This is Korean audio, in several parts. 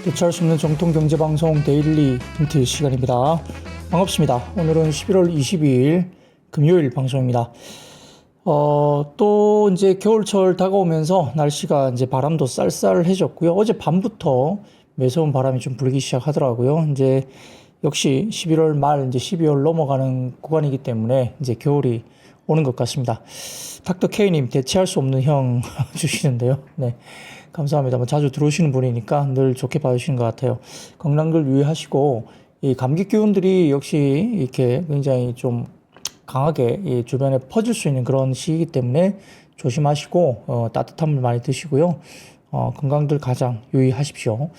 대체할 수 없는 정통 경제방송 데일리 힌트 시간입니다. 반갑습니다. 오늘은 11월 22일 금요일 방송입니다. 또 이제 겨울철 다가오면서 날씨가 이제 바람도 쌀쌀해졌고요. 어제 밤부터 매서운 바람이 좀 불기 시작하더라고요. 이제 역시 11월 말 이제 12월 넘어가는 구간이기 때문에 이제 겨울이 오는 것 같습니다. 닥터 K님 대체할 수 없는 형 주시는데요. 네. 감사합니다. 자주 들어오시는 분이니까 늘 좋게 봐주시는 것 같아요. 건강들 유의하시고, 이 감기 기운들이 역시 이렇게 굉장히 좀 강하게 이 주변에 퍼질 수 있는 그런 시기이기 때문에 조심하시고, 따뜻한 물 많이 드시고요. 건강들 가장 유의하십시오.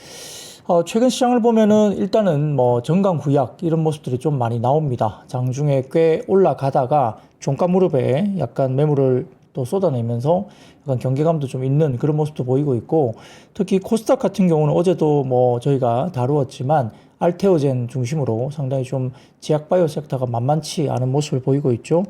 최근 시장을 보면은 일단은 정강후약 이런 모습들이 좀 많이 나옵니다. 장중에 꽤 올라가다가 종가 무릎에 약간 매물을 또 쏟아내면서 약간 경계감도 좀 있는 그런 모습도 보이고 있고, 특히 코스닥 같은 경우는 어제도 저희가 다루었지만 알테오젠 중심으로 상당히 좀 제약바이오 섹터가 만만치 않은 모습을 보이고 있죠.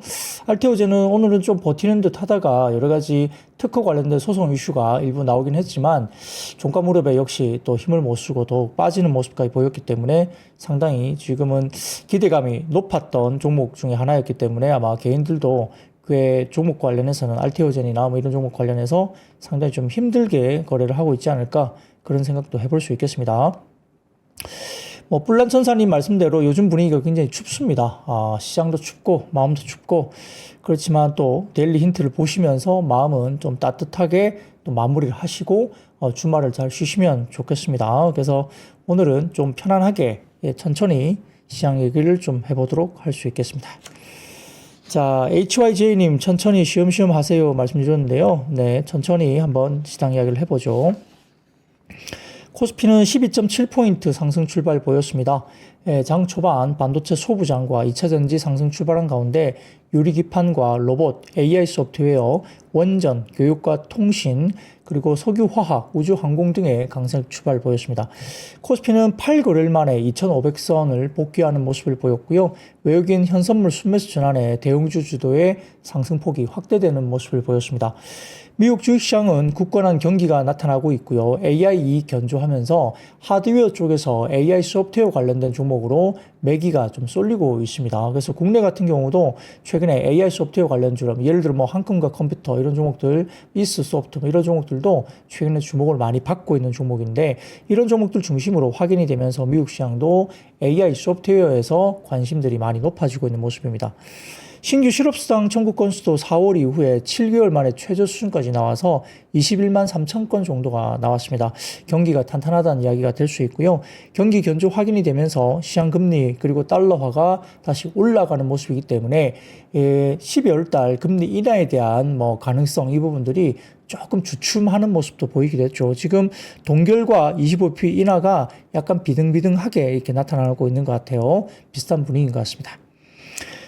알테오젠은 오늘은 좀 버티는 듯 하다가 여러 가지 특허 관련된 소송 이슈가 일부 나오긴 했지만 종가 무릎에 역시 또 힘을 못 쓰고 더욱 빠지는 모습까지 보였기 때문에 상당히 지금은 기대감이 높았던 종목 중에 하나였기 때문에 아마 개인들도 그 종목 관련해서는 알테오젠이나 이런 종목 관련해서 상당히 좀 힘들게 거래를 하고 있지 않을까 그런 생각도 해볼 수 있겠습니다. 뿔란천사님 말씀대로 요즘 분위기가 굉장히 춥습니다. 시장도 춥고 마음도 춥고 그렇지만 또 데일리 힌트를 보시면서 마음은 좀 따뜻하게 또 마무리를 하시고 주말을 잘 쉬시면 좋겠습니다. 그래서 오늘은 좀 편안하게 천천히 시장 얘기를 좀 해보도록 할 수 있겠습니다. 자, HYJ님 천천히 쉬엄쉬엄 하세요 말씀 주셨는데요. 네, 천천히 한번 시장 이야기를 해보죠. 코스피는 12.7포인트 상승 출발 보였습니다. 장 초반 반도체 소부장과 2차전지 상승 출발한 가운데 유리기판과 로봇, AI 소프트웨어, 원전, 교육과 통신, 그리고 석유화학, 우주항공 등의 강세 출발 보였습니다. 코스피는 8거래일 만에 2,500선을 복귀하는 모습을 보였고요. 외국인 현선물 순매수 전환에 대형주 주도의 상승폭이 확대되는 모습을 보였습니다. 미국 주식시장은 굳건한 경기가 나타나고 있고요. AI 이익 견조하면서 하드웨어 쪽에서 AI 소프트웨어 관련된 종목으로 매기가 좀 쏠리고 있습니다. 그래서 국내 같은 경우도 최근에 AI 소프트웨어 관련주로 예를 들어 한컴과 컴퓨터 이런 종목들, 이스 소프트 이런 종목들도 최근에 주목을 많이 받고 있는 종목인데 이런 종목들 중심으로 확인이 되면서 미국 시장도 AI 소프트웨어에서 관심들이 많이 높아지고 있는 모습입니다. 신규 실업수당 청구 건수도 4월 이후에 7개월 만에 최저 수준까지 나와서 21만 3천 건 정도가 나왔습니다. 경기가 탄탄하다는 이야기가 될 수 있고요. 경기 견조 확인이 되면서 시장금리 그리고 달러화가 다시 올라가는 모습이기 때문에 12월 달 금리 인하에 대한 가능성 이 부분들이 조금 주춤하는 모습도 보이기도 했죠. 지금 동결과 25p 인하가 약간 비등비등하게 이렇게 나타나고 있는 것 같아요. 비슷한 분위기인 것 같습니다.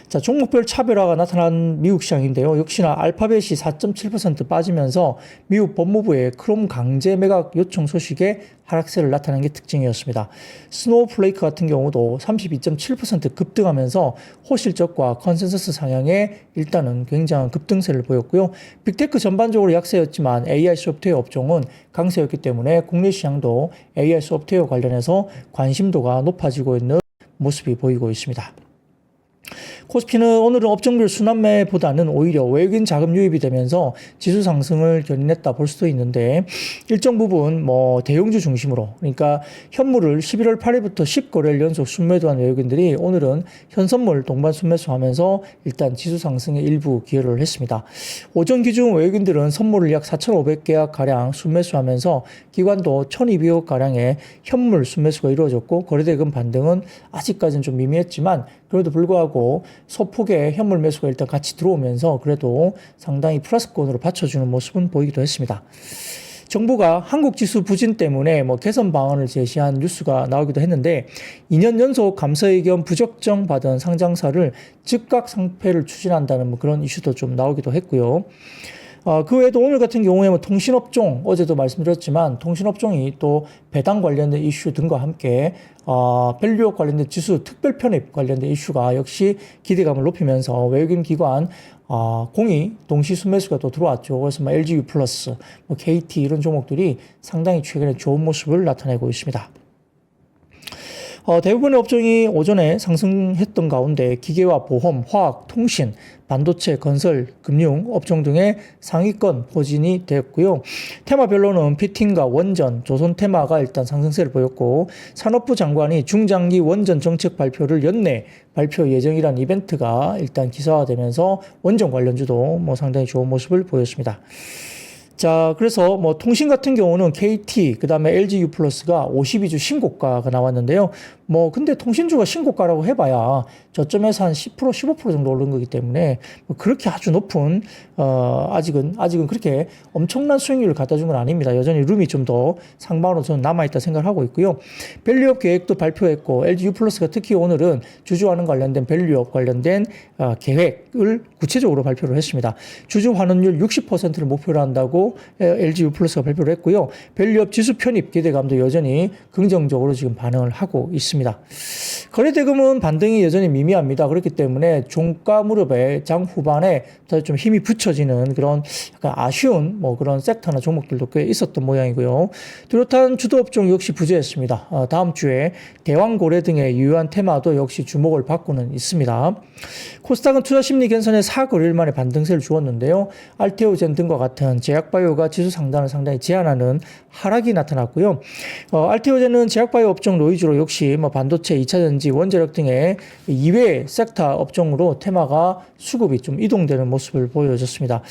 자, 종목별 차별화가 나타난 미국 시장인데요. 역시나 알파벳이 4.7% 빠지면서 미국 법무부의 크롬 강제 매각 요청 소식에 하락세를 나타낸 게 특징이었습니다. 스노우플레이크 같은 경우도 32.7% 급등하면서 호실적과 컨센서스 상향에 일단은 굉장한 급등세를 보였고요. 빅테크 전반적으로 약세였지만 AI 소프트웨어 업종은 강세였기 때문에 국내 시장도 AI 소프트웨어 관련해서 관심도가 높아지고 있는 모습이 보이고 있습니다. 코스피는 오늘은 업종별 순환매보다는 오히려 외국인 자금 유입이 되면서 지수 상승을 견인했다 볼 수도 있는데 일정 부분 대형주 중심으로 그러니까 현물을 11월 8일부터 10거래일 연속 순매도한 외국인들이 오늘은 현선물 동반 순매수하면서 일단 지수 상승에 일부 기여를 했습니다. 오전 기준 외국인들은 선물을 약 4,500계약 가량 순매수하면서 기관도 1,200억 가량의 현물 순매수가 이루어졌고 거래대금 반등은 아직까지는 좀 미미했지만 그래도 불구하고 소폭의 현물 매수가 일단 같이 들어오면서 그래도 상당히 플러스권으로 받쳐주는 모습은 보이기도 했습니다. 정부가 한국지수 부진 때문에 개선 방안을 제시한 뉴스가 나오기도 했는데 2년 연속 감사의견 부적정 받은 상장사를 즉각 상폐를 추진한다는 그런 이슈도 좀 나오기도 했고요. 그 외에도 오늘 같은 경우에 통신업종, 어제도 말씀드렸지만 통신업종이 또 배당 관련된 이슈 등과 함께 밸류업 관련된 지수 특별 편입 관련된 이슈가 역시 기대감을 높이면서 외국인 기관 공이 동시 순매수가 또 들어왔죠. 그래서 LGU 플러스, KT 이런 종목들이 상당히 최근에 좋은 모습을 나타내고 있습니다. 대부분의 업종이 오전에 상승했던 가운데 기계와 보험, 화학, 통신, 반도체, 건설, 금융 업종 등의 상위권 포진이 되었고요. 테마별로는 피팅과 원전, 조선 테마가 일단 상승세를 보였고 산업부 장관이 중장기 원전 정책 발표를 연내 발표 예정이라는 이벤트가 일단 기사화되면서 원전 관련주도 뭐 상당히 좋은 모습을 보였습니다. 자, 그래서 뭐 통신 같은 경우는 KT, 그 다음에 LG U+가 52주 신고가가 나왔는데요. 뭐 근데 통신주가 신고가라고 해봐야 저점에서 한 10%, 15% 정도 오른 거기 때문에 뭐 그렇게 아주 높은 아직은 그렇게 엄청난 수익률을 갖다 준 건 아닙니다. 여전히 룸이 좀 더 상방으로 저는 남아있다 생각을 하고 있고요. 밸류업 계획도 발표했고 LG U+가 특히 오늘은 주주환원 관련된 밸류업 관련된 계획을 구체적으로 발표를 했습니다. 주주 환원율 60%를 목표로 한다고 LG U+가 발표를 했고요. 밸류업 지수 편입 기대감도 여전히 긍정적으로 지금 반응을 하고 있습니다. 거래대금은 반등이 여전히 미미합니다. 그렇기 때문에 종가 무렵에 장 후반에 더 좀 힘이 붙여지는 그런 약간 아쉬운 뭐 그런 섹터나 종목들도 꽤 있었던 모양이고요. 뚜렷한 주도업종 역시 부재했습니다. 다음 주에 대왕고래 등의 유효한 테마도 역시 주목을 받고는 있습니다. 코스닥은 투자심리 개선에 4거래일 만에 반등세를 주었는데요. 알테오젠 등과 같은 제약바이오가 지수 상단을 상당히 제한하는 하락이 나타났고요. 알테오젠은 제약바이오 업종 노이즈로 역시 뭐 반도체, 2차전지, 원자력 등의 이외 섹터 업종으로 테마가 수급이 좀 이동되는 모습을 보여줬습니다.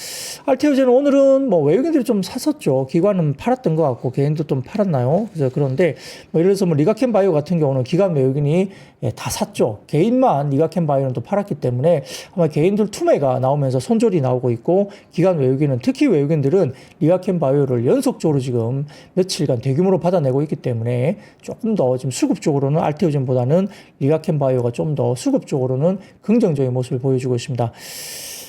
알테오젠은 오늘은 뭐 외국인들이 좀 샀었죠. 기관은 팔았던 것 같고 개인도 좀 팔았나요? 그런데 뭐 예를 들어서 뭐 리가켄 바이오 같은 경우는 기관 외국인이 다 샀죠. 개인만 리가켄 바이오는 또 팔았기 때문에 아마 개인들 투매가 나오면서 손절이 나오고 있고 기관 외국인은 특히 외국인들은 리가켄 바이오를 연속적으로 지금 며칠간 대규모로 받아내고 있기 때문에 조금 더 지금 수급적으로는 알테오젠보다는 리가켄 바이오가 좀 더 수급적으로는 긍정적인 모습을 보여주고 있습니다.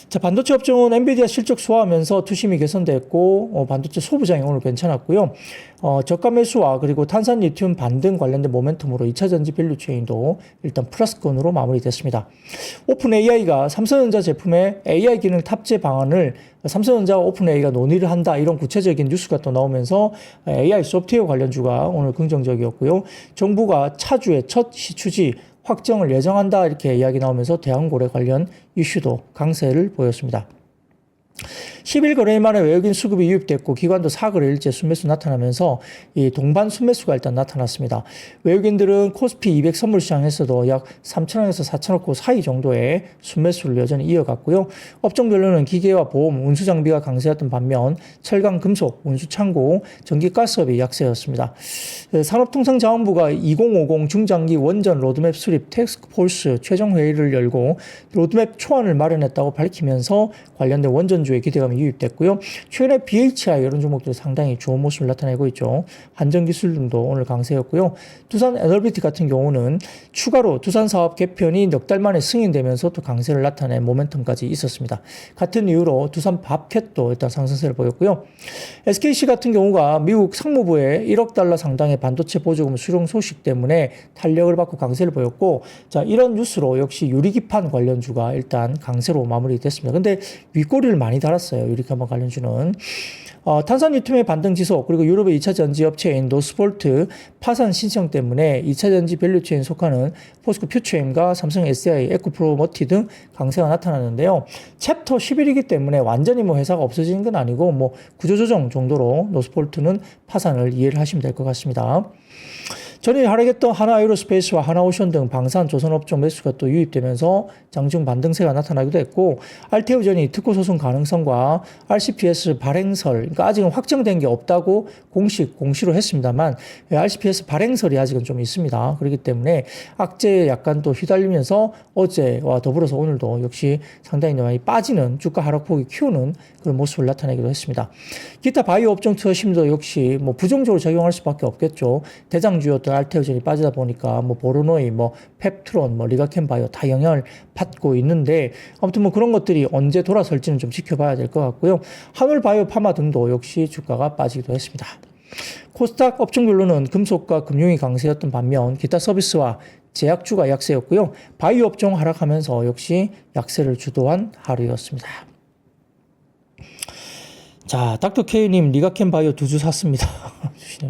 자, 반도체 업종은 엔비디아 실적 소화하면서 투심이 개선됐고 반도체 소부장이 오늘 괜찮았고요. 저가 매수와 그리고 탄산 리튬 반등 관련된 모멘텀으로 2차전지 밸류체인도 일단 플러스권으로 마무리됐습니다. 오픈 AI가 삼성전자 제품의 AI 기능 탑재 방안을 삼성전자와 오픈 AI가 논의를 한다 이런 구체적인 뉴스가 또 나오면서 AI 소프트웨어 관련주가 오늘 긍정적이었고요. 정부가 차주의 첫 시추지 확정을 예정한다 이렇게 이야기 나오면서 대왕고래 관련 이슈도 강세를 보였습니다. 10일 거래일 만에 외국인 수급이 유입됐고 기관도 4거래일째 순매수 나타나면서 이 동반 순매수가 일단 나타났습니다. 외국인들은 코스피 200 선물시장에서도 약 3천억에서 4천억 구 사이 정도의 순매수를 여전히 이어갔고요. 업종별로는 기계와 보험, 운수장비가 강세였던 반면 철강, 금속, 운수창고, 전기가스업이 약세였습니다. 산업통상자원부가 2050 중장기 원전 로드맵 수립 태스크포스 최종 회의를 열고 로드맵 초안을 마련했다고 밝히면서 관련된 원전주의 기대감이 유입됐고요. 최근에 BHI 이런 종목들이 상당히 좋은 모습을 나타내고 있죠. 한전기술 등도 오늘 강세였고요. 두산 에너비티 같은 경우는 추가로 두산 사업 개편이 넉 달 만에 승인되면서 또 강세를 나타낸 모멘텀까지 있었습니다. 같은 이유로 두산 밥캣도 일단 상승세를 보였고요. SKC 같은 경우가 미국 상무부의 1억 달러 상당의 반도체 보조금 수령 소식 때문에 탄력을 받고 강세를 보였고, 자, 이런 뉴스로 역시 유리기판 관련주가 일단 강세로 마무리됐습니다. 근데 윗꼬리를 많이 달았어요. 유리기판 관련주는. 탄산 리튬의 반등 지속, 그리고 유럽의 2차 전지 업체인 노스볼트 파산 신청 때문에 2차 전지 밸류체인 속하는 포스코 퓨처엠과 삼성 SDI, 에코프로머티 등 강세가 나타나는데요. 챕터 11이기 때문에 완전히 뭐 회사가 없어지는 건 아니고 뭐 구조조정 정도로 노스볼트는 파산을 이해를 하시면 될 것 같습니다. 전일 하락했던 하나에이로스페이스와 하나오션 등 방산 조선업종 매수가 또 유입되면서 장중 반등세가 나타나기도 했고, 알테오젠이 특허 소송 가능성과 RCPS 발행설, 그러니까 아직은 확정된 게 없다고 공시로 했습니다만 RCPS 발행설이 아직은 좀 있습니다. 그렇기 때문에 악재에 약간 또 휘달리면서 어제와 더불어서 오늘도 역시 상당히 많이 빠지는 주가 하락폭이 키우는 그런 모습을 나타내기도 했습니다. 기타 바이오 업종 투자심도 역시 뭐 부정적으로 작용할 수밖에 없겠죠. 대장주였던 알테오젠이 빠지다 보니까 뭐 보르노이, 뭐 펩트론, 뭐 리가켄 바이오 다 영향을 받고 있는데, 아무튼 뭐 그런 것들이 언제 돌아설지는 좀 지켜봐야 될 것 같고요. 한올 바이오 파마 등도 역시 주가가 빠지기도 했습니다. 코스닥 업종별로는 금속과 금융이 강세였던 반면 기타 서비스와 제약주가 약세였고요. 바이오 업종 하락하면서 역시 약세를 주도한 하루였습니다. 자, 닥터 K님, 리가켄 바이오 2주 샀습니다.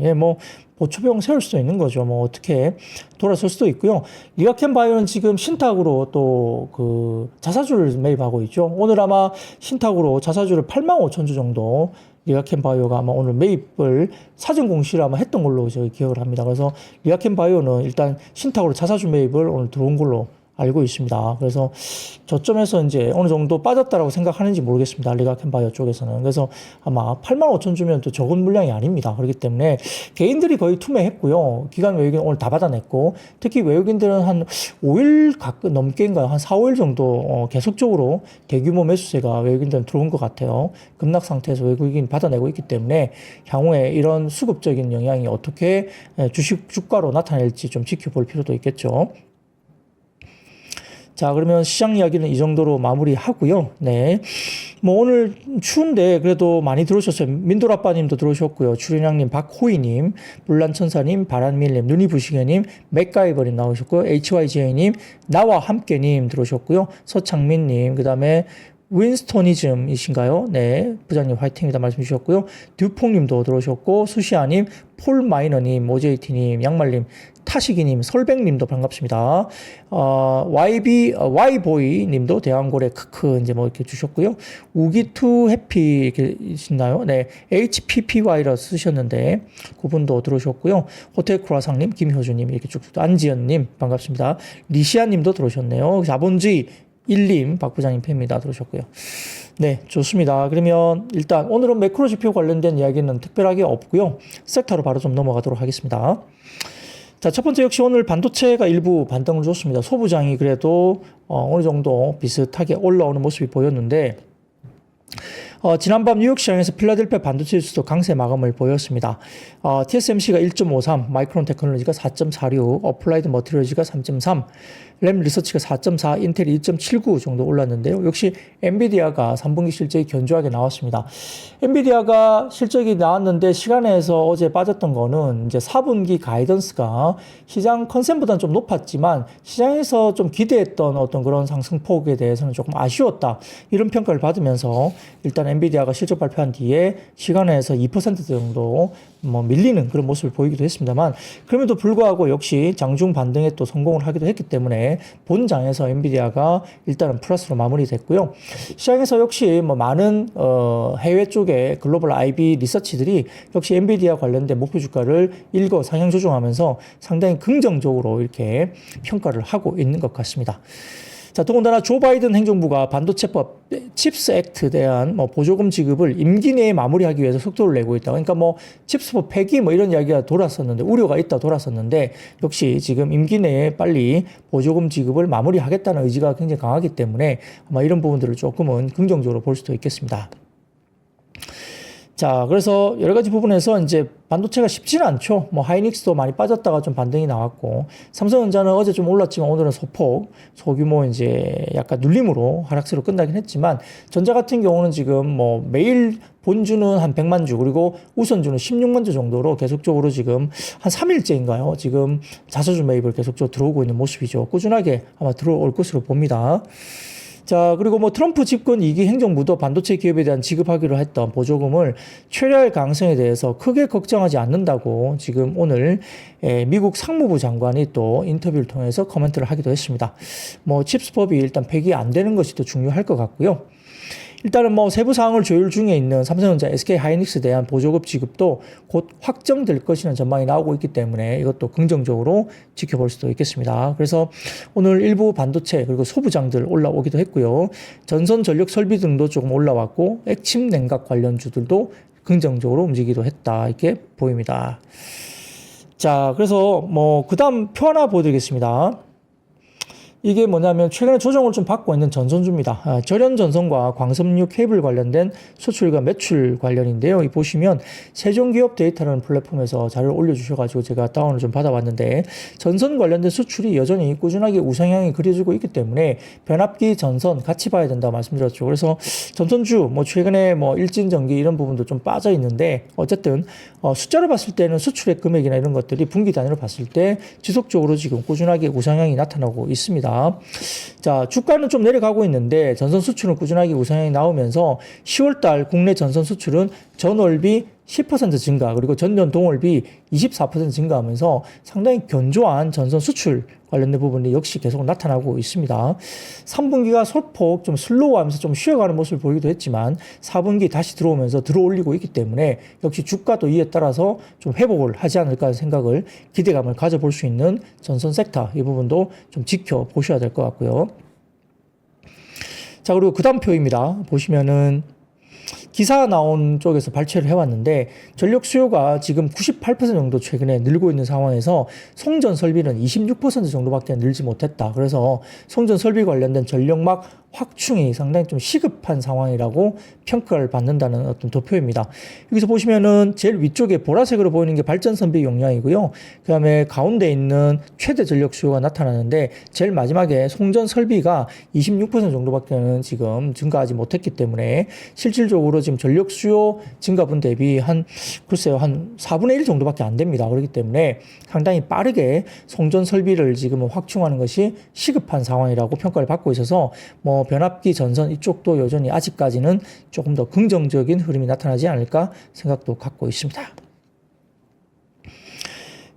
예, 뭐, 보초병 세울 수도 있는 거죠. 뭐, 어떻게 돌아설 수도 있고요. 리가켄 바이오는 지금 신탁으로 또 그 자사주를 매입하고 있죠. 오늘 아마 신탁으로 자사주를 85,000주 정도 리가켄 바이오가 아마 오늘 매입을 사전 공시를 아마 했던 걸로 저희 기억을 합니다. 그래서 리가켄 바이오는 일단 신탁으로 자사주 매입을 오늘 들어온 걸로 알고 있습니다. 그래서 저점에서 이제 어느 정도 빠졌다라고 생각하는지 모르겠습니다. 리가켄바이오 쪽에서는. 그래서 아마 85,000 주면 또 적은 물량이 아닙니다. 그렇기 때문에 개인들이 거의 투매했고요. 기관 외국인 오늘 다 받아냈고, 특히 외국인들은 한 5일 가끔 넘게인가요? 한 4, 5일 정도 계속적으로 대규모 매수세가 외국인들은 들어온 것 같아요. 급락 상태에서 외국인 받아내고 있기 때문에 향후에 이런 수급적인 영향이 어떻게 주가로 나타날지 좀 지켜볼 필요도 있겠죠. 자, 그러면 시장 이야기는 이 정도로 마무리하고요. 네. 뭐 오늘 추운데 그래도 많이 들어오셨어요. 민돌아빠님도 들어오셨고요. 주련양님, 박호이님, 물란천사님, 바란밀님, 눈이부시게님, 맥가이버님 나오셨고요. HYJ님, 나와 함께님 들어오셨고요. 서창민님, 그 다음에 윈스토니즘이신가요? 네. 부장님 화이팅이다 말씀 주셨고요. 듀퐁님도 들어오셨고, 수시아님, 폴마이너님, 모제이티님, 양말님, 타시기님, 설백님도 반갑습니다. Y보이님도 대왕고래 크크 이제 뭐 이렇게 주셨고요. 우기투 해피 이렇게 있나요? 네. HPPY라 쓰셨는데, 그분도 들어오셨고요. 호텔 크라상님, 김효주님, 이렇게 쭉쭉, 안지연님, 반갑습니다. 리시아님도 들어오셨네요. 자본주의 1님, 박 부장님 팬입니다. 들어오셨고요. 네, 좋습니다. 그러면 일단 오늘은 매크로 지표 관련된 이야기는 특별하게 없고요. 섹터로 바로 좀 넘어가도록 하겠습니다. 자, 첫 번째 역시 오늘 반도체가 일부 반등을 줬습니다. 소부장이 그래도 어느 정도 비슷하게 올라오는 모습이 보였는데, 지난밤 뉴욕 시장에서 필라델피아 반도체 지수도 강세 마감을 보였습니다. TSMC가 1.53, 마이크론 테크놀로지가 4.46, 어플라이드 머티리얼즈가 3.3, 램 리서치가 4.4, 인텔이 2.79 정도 올랐는데요. 역시 엔비디아가 3분기 실적이 견조하게 나왔습니다. 엔비디아가 실적이 나왔는데 시간에서 어제 빠졌던 거는 이제 4분기 가이던스가 시장 컨센보다는 좀 높았지만 시장에서 좀 기대했던 어떤 그런 상승폭에 대해서는 조금 아쉬웠다. 이런 평가를 받으면서 일단 엔비디아가 실적 발표한 뒤에 시간에서 2% 정도 뭐 밀리는 그런 모습을 보이기도 했습니다만, 그럼에도 불구하고 역시 장중 반등에 또 성공을 하기도 했기 때문에 본장에서 엔비디아가 일단은 플러스로 마무리됐고요. 시장에서 역시 뭐 많은 해외 쪽에 글로벌 IB 리서치들이 역시 엔비디아 관련된 목표 주가를 일거 상향 조정하면서 상당히 긍정적으로 이렇게 평가를 하고 있는 것 같습니다. 자, 더군다나 조 바이든 행정부가 반도체법 칩스 액트에 대한 뭐 보조금 지급을 임기 내에 마무리하기 위해서 속도를 내고 있다. 그러니까 뭐 칩스법 폐기 뭐 이런 이야기가 돌았었는데, 우려가 있다 돌았었는데, 역시 지금 임기 내에 빨리 보조금 지급을 마무리하겠다는 의지가 굉장히 강하기 때문에 아마 이런 부분들을 조금은 긍정적으로 볼 수도 있겠습니다. 자, 그래서 여러 가지 부분에서 이제 반도체가 쉽지는 않죠. 뭐 하이닉스도 많이 빠졌다가 좀 반등이 나왔고, 삼성전자는 어제 좀 올랐지만 오늘은 소폭, 소규모 이제 약간 눌림으로 하락세로 끝나긴 했지만, 전자 같은 경우는 지금 뭐 매일 본주는 한 100만 주, 그리고 우선주는 16만 주 정도로 계속적으로 지금 한 3일째인가요? 지금 자사주 매입을 계속적으로 들어오고 있는 모습이죠. 꾸준하게 아마 들어올 것으로 봅니다. 자, 그리고 뭐 트럼프 집권 2기 행정부도 반도체 기업에 대한 지급하기로 했던 보조금을 최대할 가능성에 대해서 크게 걱정하지 않는다고 지금 오늘 미국 상무부 장관이 또 인터뷰를 통해서 코멘트를 하기도 했습니다. 뭐 칩스법이 일단 폐기 안 되는 것이 더 중요할 것 같고요. 일단은 뭐 세부 사항을 조율 중에 있는 삼성전자, SK 하이닉스에 대한 보조금 지급도 곧 확정될 것이라는 전망이 나오고 있기 때문에 이것도 긍정적으로 지켜볼 수도 있겠습니다. 그래서 오늘 일부 반도체 그리고 소부장들 올라오기도 했고요. 전선 전력 설비 등도 조금 올라왔고, 액침 냉각 관련주들도 긍정적으로 움직이기도 했다, 이렇게 보입니다. 자, 그래서 뭐 그다음 표 하나 보여드리겠습니다. 이게 뭐냐면 최근에 조정을 좀 받고 있는 전선주입니다. 절연 전선과 광섬유 케이블 관련된 수출과 매출 관련인데요. 이 보시면 세종기업 데이터라는 플랫폼에서 자료를 올려주셔가지고 제가 다운을 좀 받아봤는데, 전선 관련된 수출이 여전히 꾸준하게 우상향이 그려지고 있기 때문에 변압기 전선 같이 봐야 된다고 말씀드렸죠. 그래서 전선주 뭐 최근에 뭐 일진전기 이런 부분도 좀 빠져 있는데, 어쨌든 숫자로 봤을 때는 수출액 금액이나 이런 것들이 분기 단위로 봤을 때 지속적으로 지금 꾸준하게 우상향이 나타나고 있습니다. 있습니다. 자, 주가는 좀 내려가고 있는데 전선 수출은 꾸준하게 우상향이 나오면서 10월달 국내 전선 수출은 전월비 10% 증가, 그리고 전년 동월비 24% 증가하면서 상당히 견조한 전선 수출 관련된 부분이 역시 계속 나타나고 있습니다. 3분기가 소폭 좀 슬로우하면서 좀 쉬어가는 모습을 보이기도 했지만 4분기 다시 들어오면서 들어올리고 있기 때문에 역시 주가도 이에 따라서 좀 회복을 하지 않을까 하는 생각을, 기대감을 가져볼 수 있는 전선 섹터, 이 부분도 좀 지켜보셔야 될 것 같고요. 자, 그리고 그 다음 표입니다. 보시면은 기사 나온 쪽에서 발췌를 해왔는데 전력 수요가 지금 98% 정도 최근에 늘고 있는 상황에서 송전 설비는 26% 정도밖에 늘지 못했다. 그래서 송전 설비 관련된 전력막 확충이 상당히 좀 시급한 상황이라고 평가를 받는다는 어떤 도표입니다. 여기서 보시면은 제일 위쪽에 보라색으로 보이는 게 발전 설비 용량이고요. 그 다음에 가운데 있는 최대 전력 수요가 나타나는데 제일 마지막에 송전 설비가 26% 정도밖에는 지금 증가하지 못했기 때문에 실질적으로 지금 전력 수요 증가분 대비 글쎄요, 한 4분의 1 정도밖에 안 됩니다. 그렇기 때문에 상당히 빠르게 송전 설비를 지금 확충하는 것이 시급한 상황이라고 평가를 받고 있어서 변압기 전선 이쪽도 여전히 아직까지는 조금 더 긍정적인 흐름이 나타나지 않을까 생각도 갖고 있습니다.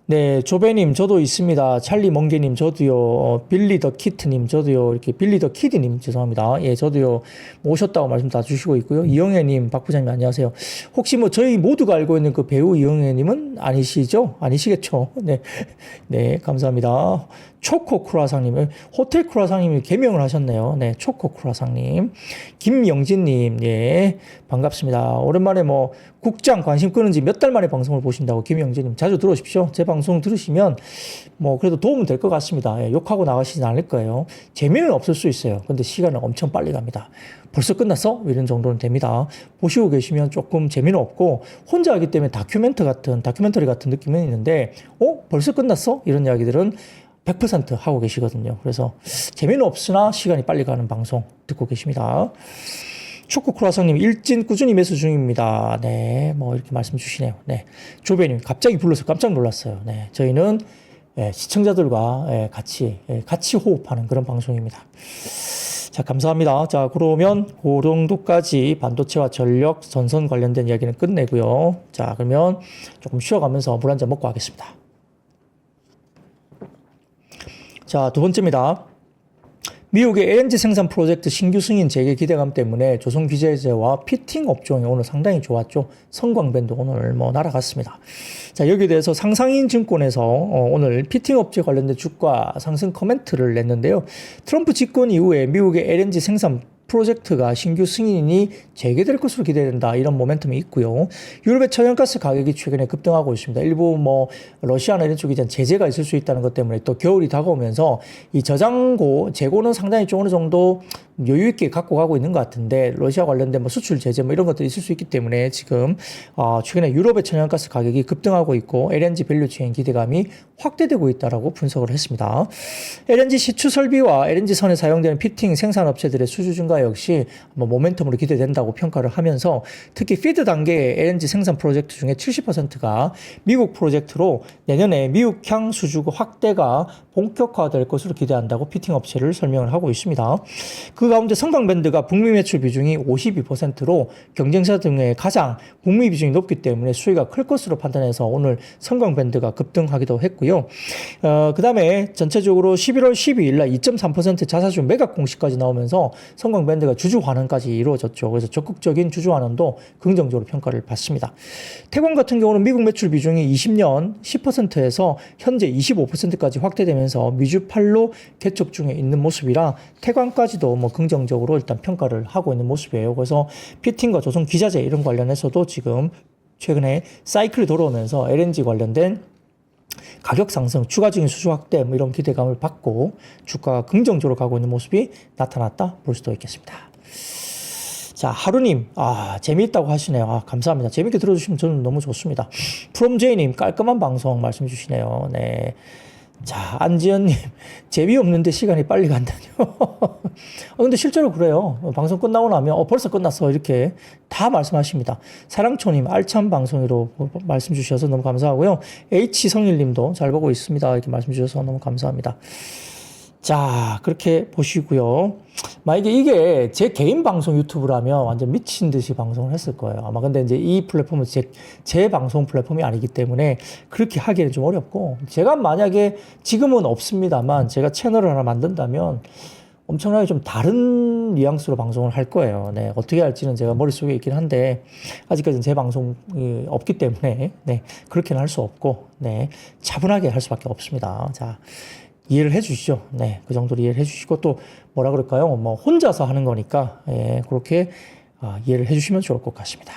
네, 조배님, 저도 있습니다. 찰리 멍게님, 저도요. 빌리 더 키트님, 저도요. 이렇게 빌리 더 키드님, 죄송합니다. 예, 저도요. 오셨다고 말씀 다 주시고 있고요. 이영애님, 박 부장님, 안녕하세요. 혹시 저희 모두가 알고 있는 그 배우 이영애님은 아니시죠? 아니시겠죠? 네, 네, 감사합니다. 초코 크루아상님, 호텔 크루아상님이 개명을 하셨네요. 네, 초코 크루아상님. 김영진님, 예, 반갑습니다. 오랜만에 국장 관심 끄는지 몇 달 만에 방송을 보신다고 김영진님 자주 들어오십시오. 제 방송 들으시면 그래도 도움은 될 것 같습니다. 예, 욕하고 나가시진 않을 거예요. 재미는 없을 수 있어요. 근데 시간은 엄청 빨리 갑니다. 벌써 끝났어? 이런 정도는 됩니다. 보시고 계시면 조금 재미는 없고 혼자 하기 때문에 다큐멘터리 같은 느낌은 있는데 벌써 끝났어? 이런 이야기들은 100% 하고 계시거든요. 그래서 재미는 없으나 시간이 빨리 가는 방송 듣고 계십니다. 초코 크루아상님, 일진 꾸준히 매수 중입니다. 네, 이렇게 말씀 주시네요. 네. 조배님, 갑자기 불러서 깜짝 놀랐어요. 네. 저희는 시청자들과 같이 호흡하는 그런 방송입니다. 자, 감사합니다. 자, 그러면 그 정도까지 반도체와 전력, 전선 관련된 이야기는 끝내고요. 자, 그러면 조금 쉬어가면서 물 한 잔 먹고 하겠습니다. 자, 두 번째입니다. 미국의 LNG 생산 프로젝트 신규 승인 재개 기대감 때문에 조선기재제와 피팅 업종이 오늘 상당히 좋았죠. 성광밴도 오늘 날아갔습니다. 자, 여기에 대해서 상상인 증권에서 오늘 피팅 업체 관련된 주가 상승 코멘트를 냈는데요. 트럼프 집권 이후에 미국의 LNG 생산 프로젝트가 신규 승인이 재개될 것으로 기대된다. 이런 모멘텀이 있고요. 유럽의 천연가스 가격이 최근에 급등하고 있습니다. 일부 러시아나 이런 쪽에 대한 제재가 있을 수 있다는 것 때문에 또 겨울이 다가오면서 이 재고는 상당히 좀 어느 정도 여유 있게 갖고 가고 있는 것 같은데 러시아 관련된 수출 제재 이런 것들이 있을 수 있기 때문에 지금 최근에 유럽의 천연가스 가격이 급등하고 있고 LNG 밸류체인 기대감이 확대되고 있다라고 분석을 했습니다. LNG 시추 설비와 LNG 선에 사용되는 피팅 생산업체들의 수주 증가 역시 모멘텀으로 기대된다고 평가를 하면서 특히 피드 단계의 LNG 생산 프로젝트 중에 70%가 미국 프로젝트로 내년에 미국향 수주 확대가 본격화될 것으로 기대한다고 피팅 업체를 설명을 하고 있습니다. 그 가운데 성광밴드가 북미 매출 비중이 52%로 경쟁사 등의 가장 북미 비중이 높기 때문에 수익가 클 것으로 판단해서 오늘 성광밴드가 급등하기도 했고요. 그 다음에 전체적으로 11월 12일 날 2.3% 자사주 매각 공시까지 나오면서 성광밴드가 주주 환원까지 이루어졌죠. 그래서 적극적인 주주 환원도 긍정적으로 평가를 받습니다. 태광 같은 경우는 미국 매출 비중이 20년 10%에서 현재 25%까지 확대되면서 미주팔로 개척 중에 있는 모습이라 태광까지도 긍정적으로 일단 평가를 하고 있는 모습이에요. 그래서 피팅과 조선 기자재 이런 관련해서도 지금 최근에 사이클이 돌아오면서 LNG 관련된 가격 상승, 추가적인 수주 확대 이런 기대감을 받고 주가가 긍정적으로 가고 있는 모습이 나타났다 볼 수도 있겠습니다. 자, 하루님, 재미있다고 하시네요. 감사합니다. 재미있게 들어주시면 저는 너무 좋습니다. 프롬제이님, 깔끔한 방송 말씀 주시네요. 네. 자, 안지연님, 재미없는데 시간이 빨리 간다뇨. 근데 실제로 그래요. 방송 끝나고 나면, 벌써 끝났어. 이렇게 다 말씀하십니다. 사랑초님, 알찬 방송으로 말씀 주셔서 너무 감사하고요. H성일님도 잘 보고 있습니다. 이렇게 말씀 주셔서 너무 감사합니다. 자, 그렇게 보시고요. 만약에 이게 제 개인 방송 유튜브라면 완전 미친 듯이 방송을 했을 거예요. 아마 근데 이제 이 플랫폼은 제 방송 플랫폼이 아니기 때문에 그렇게 하기에는 좀 어렵고, 제가 만약에 지금은 없습니다만 제가 채널을 하나 만든다면 엄청나게 좀 다른 뉘앙스로 방송을 할 거예요. 네, 어떻게 할지는 제가 머릿속에 있긴 한데, 아직까지는 제 방송이 없기 때문에, 네, 그렇게는 할 수 없고, 네, 차분하게 할 수밖에 없습니다. 자, 이해를 해 주시죠. 네, 그 정도로 이해를 해 주시고, 또 뭐라 그럴까요? 뭐 혼자서 하는 거니까, 예, 그렇게 이해를 해 주시면 좋을 것 같습니다.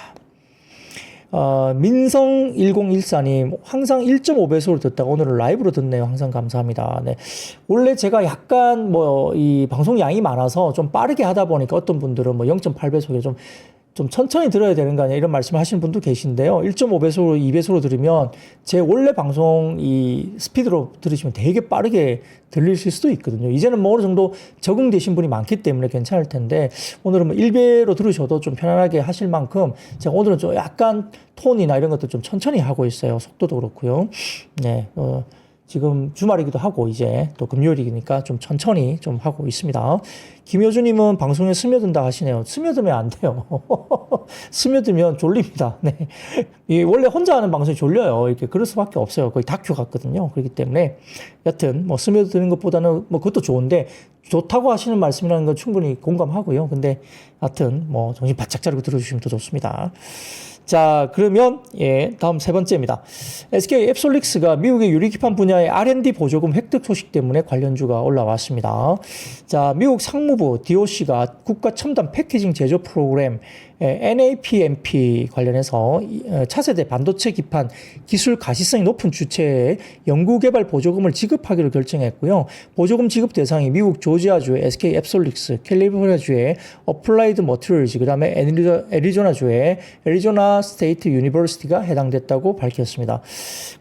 민성1014님, 항상 1.5배속으로 듣다가 오늘은 라이브로 듣네요. 항상 감사합니다. 네. 원래 제가 약간 이 방송 양이 많아서 좀 빠르게 하다 보니까 어떤 분들은 뭐 0.8배속에 좀 천천히 들어야 되는 거 아니야, 이런 말씀을 하시는 분도 계신데요. 1.5배속으로, 2배속으로 들으면 제 원래 방송 이 스피드로 들으시면 되게 빠르게 들리실 수도 있거든요. 이제는 뭐 어느 정도 적응되신 분이 많기 때문에 괜찮을 텐데, 오늘은 뭐 1배로 들으셔도 좀 편안하게 하실 만큼 제가 오늘은 좀 약간 톤이나 이런 것도 좀 천천히 하고 있어요. 속도도 그렇고요. 네, 지금 주말이기도 하고 이제 또 금요일이니까 좀 천천히 좀 하고 있습니다. 김효주님은 방송에 스며든다 하시네요. 스며들면 안 돼요. 스며들면 졸립니다. 네. 원래 혼자 하는 방송이 졸려요. 이렇게 그럴 수밖에 없어요. 거의 다큐 같거든요. 그렇기 때문에 여튼 뭐 스며드는 것보다는 뭐 그것도 좋은데, 좋다고 하시는 말씀이라는 건 충분히 공감하고요. 근데 하여튼 뭐 정신 바짝 차리고 들어주시면 더 좋습니다. 자, 그러면 다음 세 번째입니다. SK 앱솔릭스가 미국의 유리기판 분야의 R&D 보조금 획득 소식 때문에 관련주가 올라왔습니다. 자, 미국 상무부 DOC가 국가 첨단 패키징 제조 프로그램 NAPMP 관련해서 차세대 반도체 기판 기술 가시성이 높은 주체에 연구개발 보조금을 지급하기로 결정했고요. 보조금 지급 대상이 미국 조지아주의 SK 앱솔릭스, 캘리포니아주의 어플라이드 머티리얼즈, 그 다음에 애리조나주의 애리조나 스테이트 유니버시티가 해당됐다고 밝혔습니다.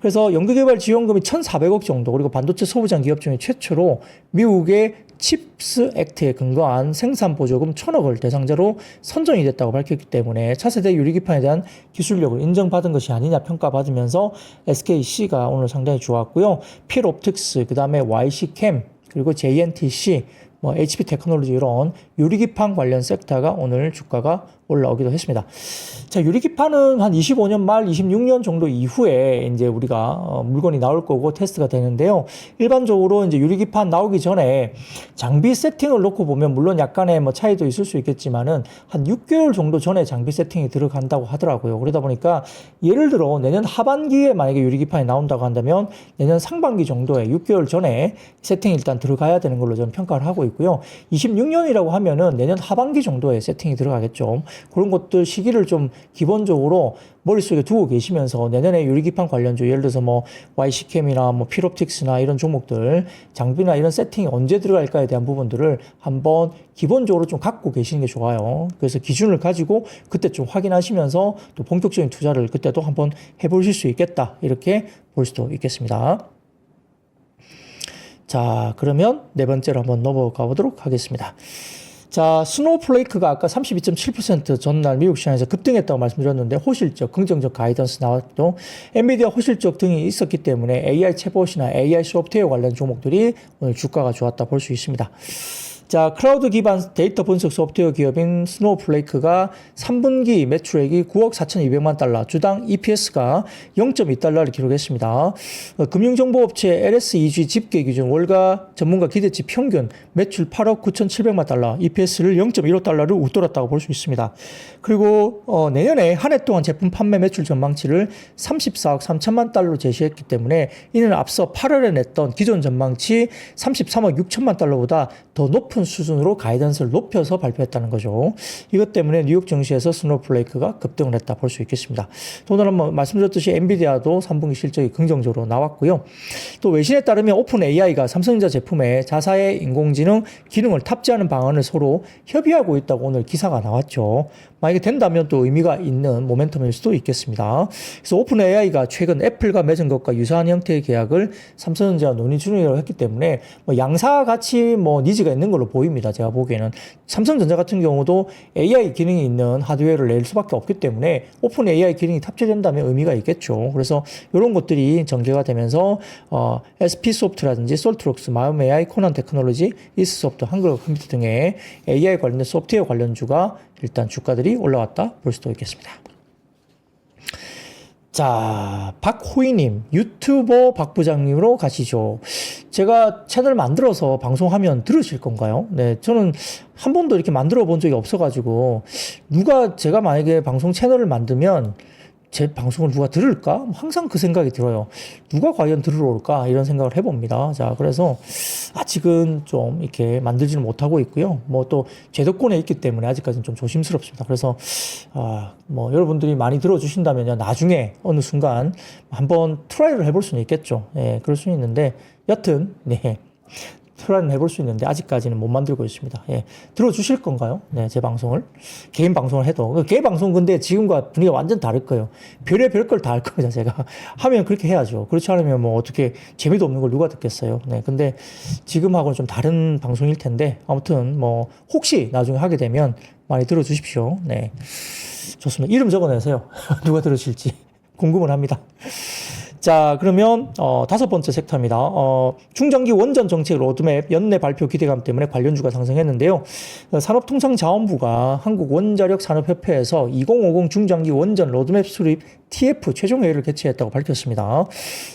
그래서 연구개발 지원금이 1,400억 정도, 그리고 반도체 소부장 기업 중에 최초로 미국의 칩스 액트에 근거한 생산 보조금 1,000억을 대상자로 선정이 됐다고 밝혔기 때문에 차세대 유리기판에 대한 기술력을 인정받은 것이 아니냐 평가받으면서 SKC가 오늘 상당히 좋았고요. 필옵틱스, 그 다음에 YC캠, 그리고 JNTC, HP 테크놀로지, 이런 유리기판 관련 섹터가 오늘 주가가 올라오기도 했습니다. 자, 유리기판은 한 25년 말 26년 정도 이후에 이제 우리가 물건이 나올 거고 테스트가 되는데요. 일반적으로 이제 유리기판 나오기 전에 장비 세팅을 놓고 보면 물론 약간의 뭐 차이도 있을 수 있겠지만은 한 6개월 정도 전에 장비 세팅이 들어간다고 하더라고요. 그러다 보니까 예를 들어 내년 하반기에 만약에 유리기판이 나온다고 한다면 내년 상반기 정도에 6개월 전에 세팅이 일단 들어가야 되는 걸로 저는 평가를 하고 있고요. 26년이라고 하면은 내년 하반기 정도에 세팅이 들어가겠죠. 그런 것들 시기를 좀 기본적으로 머릿속에 두고 계시면서 내년에 유리기판 관련주, 예를 들어서 뭐 YC캠이나 뭐 필옵틱스나 이런 종목들 장비나 이런 세팅이 언제 들어갈까에 대한 부분들을 한번 기본적으로 좀 갖고 계시는 게 좋아요. 그래서 기준을 가지고 그때 좀 확인하시면서 또 본격적인 투자를 그때도 한번 해보실 수 있겠다, 이렇게 볼 수도 있겠습니다. 자, 그러면 네 번째로 한번 넘어가 보도록 하겠습니다. 자, 스노우플레이크가 아까 32.7% 전날 미국 시장에서 급등했다고 말씀드렸는데 호실적, 긍정적 가이던스 나왔고, 엔비디아 호실적 등이 있었기 때문에 AI 챗봇이나 AI 소프트웨어 관련 종목들이 오늘 주가가 좋았다 볼 수 있습니다. 자, 클라우드 기반 데이터 분석 소프트웨어 기업인 스노우플레이크가 3분기 매출액이 9억 4,200만 달러, 주당 EPS가 0.2달러를 기록했습니다. 금융정보업체 LSEG 집계 기준 월가 전문가 기대치 평균 매출 8억 9,700만 달러, EPS를 0.15달러를 웃돌았다고 볼 수 있습니다. 그리고 내년에 한 해 동안 제품 판매 매출 전망치를 34억 3천만 달러로 제시했기 때문에 이는 앞서 8월에 냈던 기존 전망치 33억 6천만 달러보다 더 높은 수준으로 가이던스를 높여서 발표했다는 거죠. 이것 때문에 뉴욕 증시에서 스노우플레이크가 급등을 했다 볼 수 있겠습니다. 또 오늘 한번 말씀드렸듯이 엔비디아도 3분기 실적이 긍정적으로 나왔고요. 또 외신에 따르면 오픈 AI가 삼성전자 제품에 자사의 인공지능 기능을 탑재하는 방안을 서로 협의하고 있다고 오늘 기사가 나왔죠. 만약에 된다면 또 의미가 있는 모멘텀일 수도 있겠습니다. 그래서 오픈 AI가 최근 애플과 맺은 것과 유사한 형태의 계약을 삼성전자와 논의 중이라고 했기 때문에 양사 같이 니즈가 있는 걸로 걸로 보입니다. 제가 보기에는. 삼성전자 같은 경우도 AI 기능이 있는 하드웨어를 낼 수밖에 없기 때문에 오픈 AI 기능이 탑재된다면 의미가 있겠죠. 그래서 이런 것들이 전개가 되면서 SP소프트라든지 솔트록스, 마음 AI, 코난 테크놀로지, 이스소프트, 한글 컴퓨터 등의 AI 관련된 소프트웨어 관련주가 일단 주가들이 올라왔다 볼 수도 있겠습니다. 자, 박호희님, 유튜버 박 부장님으로 가시죠. 제가 채널 만들어서 방송하면 들으실 건가요? 네, 저는 한 번도 이렇게 만들어 본 적이 없어가지고, 제가 만약에 방송 채널을 만들면 제 방송을 누가 들을까? 항상 그 생각이 들어요. 누가 과연 들으러 올까? 이런 생각을 해봅니다. 자, 그래서 아직은 좀 이렇게 만들지는 못하고 있고요. 뭐 또 제도권에 있기 때문에 아직까지는 좀 조심스럽습니다. 그래서, 뭐 여러분들이 많이 들어주신다면 나중에 어느 순간 한번 트라이를 해볼 수는 있겠죠. 예, 그럴 수는 있는데, 여튼, 네. 트라이는 해볼 수 있는데 아직까지는 못 만들고 있습니다. 예. 들어주실 건가요? 네, 제 방송을. 개인 방송을 해도. 개인 방송 근데 지금과 분위기가 완전 다를 거예요. 별의별 걸 다 할 겁니다, 제가. 하면 그렇게 해야죠. 그렇지 않으면 뭐 어떻게 재미도 없는 걸 누가 듣겠어요. 네, 근데 지금하고는 좀 다른 방송일 텐데 아무튼 뭐 혹시 나중에 하게 되면 많이 들어주십시오. 네. 좋습니다. 이름 적어내세요. 누가 들으실지 궁금은 합니다. 자, 그러면 다섯 번째 섹터입니다. 중장기 원전 정책 로드맵 연내 발표 기대감 때문에 관련주가 상승했는데요. 산업통상자원부가 한국원자력산업협회에서 2050 중장기 원전 로드맵 수립 TF 최종 회의를 개최했다고 밝혔습니다.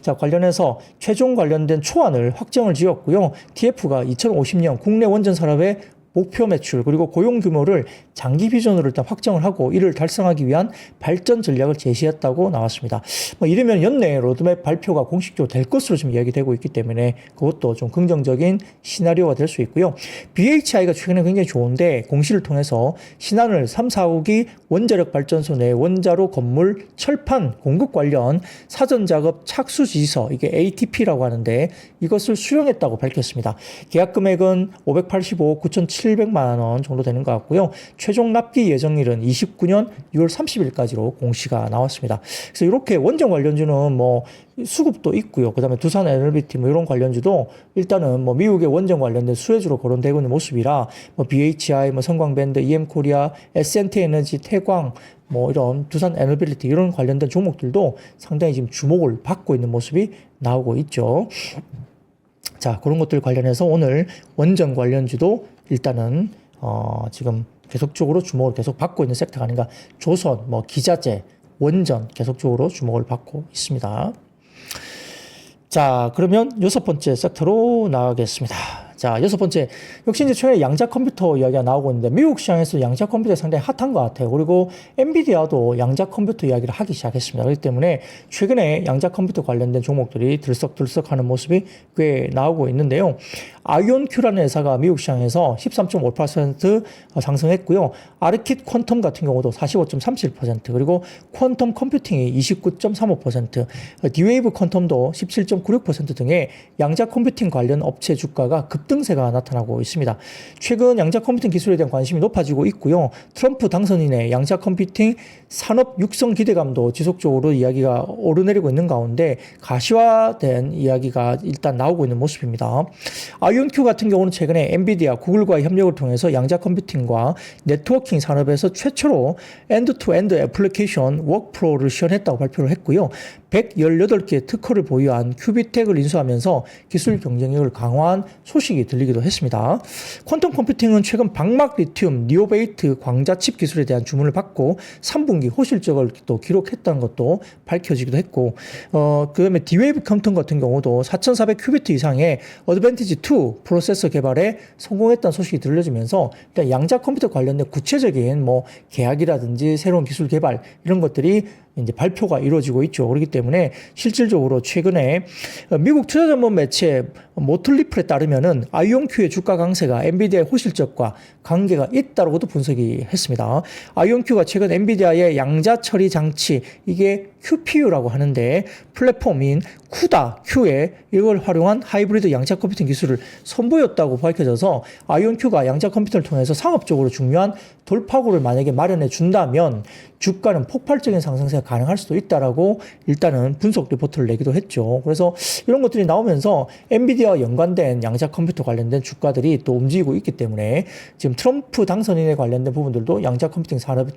자, 관련해서 최종 관련된 초안을 확정을 지었고요. TF가 2050년 국내 원전 산업의 목표 매출 그리고 고용 규모를 장기 비전으로 일단 확정을 하고 이를 달성하기 위한 발전 전략을 제시했다고 나왔습니다. 뭐 이러면 연내 로드맵 발표가 공식적으로 될 것으로 지금 이야기되고 있기 때문에 그것도 좀 긍정적인 시나리오가 될 수 있고요. BHI가 최근에 굉장히 좋은데 공시를 통해서 신한울 3, 4호기 원자력 발전소 내 원자로 건물 철판 공급 관련 사전 작업 착수 지시서 이게 ATP라고 하는데 이것을 수령했다고 밝혔습니다. 계약 금액은 585억 9,700만 원 정도 되는 것 같고요. 최종 납기 예정일은 29년 6월 30일까지로 공시가 나왔습니다. 그래서 이렇게 원전 관련주는 뭐 수급도 있고요. 그다음에 두산 NLBT 뭐 이런 관련주도 일단은 뭐 미국의 원전 관련된 수혜주로 거론되고 있는 모습이라 뭐 BHI, 뭐 성광밴드, EM코리아, S&T 에너지, 태광 뭐 이런 두산 NLBT 이런 관련된 종목들도 상당히 지금 주목을 받고 있는 모습이 나오고 있죠. 자, 그런 것들 관련해서 오늘 원전 관련주도 일단은 지금 계속적으로 주목을 계속 받고 있는 섹터가 아닌가. 조선, 뭐 기자재, 원전 계속적으로 주목을 받고 있습니다. 자, 그러면 여섯 번째 섹터로 나가겠습니다. 자, 여섯 번째. 역시 이제 최근에 양자 컴퓨터 이야기가 나오고 있는데, 미국 시장에서 양자 컴퓨터가 상당히 핫한 것 같아요. 그리고 엔비디아도 양자 컴퓨터 이야기를 하기 시작했습니다. 그렇기 때문에 최근에 양자 컴퓨터 관련된 종목들이 들썩들썩 하는 모습이 꽤 나오고 있는데요. 아이온큐라는 회사가 미국 시장에서 13.5% 상승했고요. 아르킷 퀀텀 같은 경우도 45.37%, 그리고 퀀텀 컴퓨팅이 29.35%, 디웨이브 퀀텀도 17.96% 등의 양자 컴퓨팅 관련 업체 주가가 급등세가 나타나고 있습니다. 최근 양자 컴퓨팅 기술에 대한 관심이 높아지고 있고요. 트럼프 당선인의 양자 컴퓨팅 산업 육성 기대감도 지속적으로 이야기가 오르내리고 있는 가운데 가시화된 이야기가 일단 나오고 있는 모습입니다. 아이온큐 같은 경우는 최근에 엔비디아, 구글과의 협력을 통해서 양자 컴퓨팅과 네트워킹 산업에서 최초로 엔드-투-엔드 애플리케이션 워크프로를 시연했다고 발표를 했고요. 118개 특허를 보유한 큐비텍을 인수하면서 기술 경쟁력을 강화한 소식이 들리기도 했습니다. 퀀텀 컴퓨팅은 최근 방막 리튬, 니오베이트 광자칩 기술에 대한 주문을 받고 3분기 호실적을 또 기록했다는 것도 밝혀지기도 했고, 그 다음에 디웨이브 컴퓨팅 같은 경우도 4,400 큐비트 이상의 어드밴티지 2 프로세서 개발에 성공했다는 소식이 들려지면서 일단 양자 컴퓨터 관련된 구체적인 뭐 계약이라든지 새로운 기술 개발 이런 것들이 이제 발표가 이루어지고 있죠. 그렇기 때문에 실질적으로 최근에 미국 투자 전문 매체 모틀리플에 따르면은 아이온큐의 주가 강세가 엔비디아의 호실적과 관계가 있다고도 분석이 했습니다. 아이온큐가 최근 엔비디아의 양자 처리 장치 이게 QPU라고 하는데 플랫폼인 쿠다 Q에 이걸 활용한 하이브리드 양자 컴퓨팅 기술을 선보였다고 밝혀져서 아이온Q가 양자 컴퓨터를 통해서 상업적으로 중요한 돌파구를 만약에 마련해 준다면 주가는 폭발적인 상승세가 가능할 수도 있다라고 일단은 분석 리포트를 내기도 했죠. 그래서 이런 것들이 나오면서 엔비디아와 연관된 양자 컴퓨터 관련된 주가들이 또 움직이고 있기 때문에 지금 트럼프 당선인에 관련된 부분들도 양자 컴퓨팅 산업에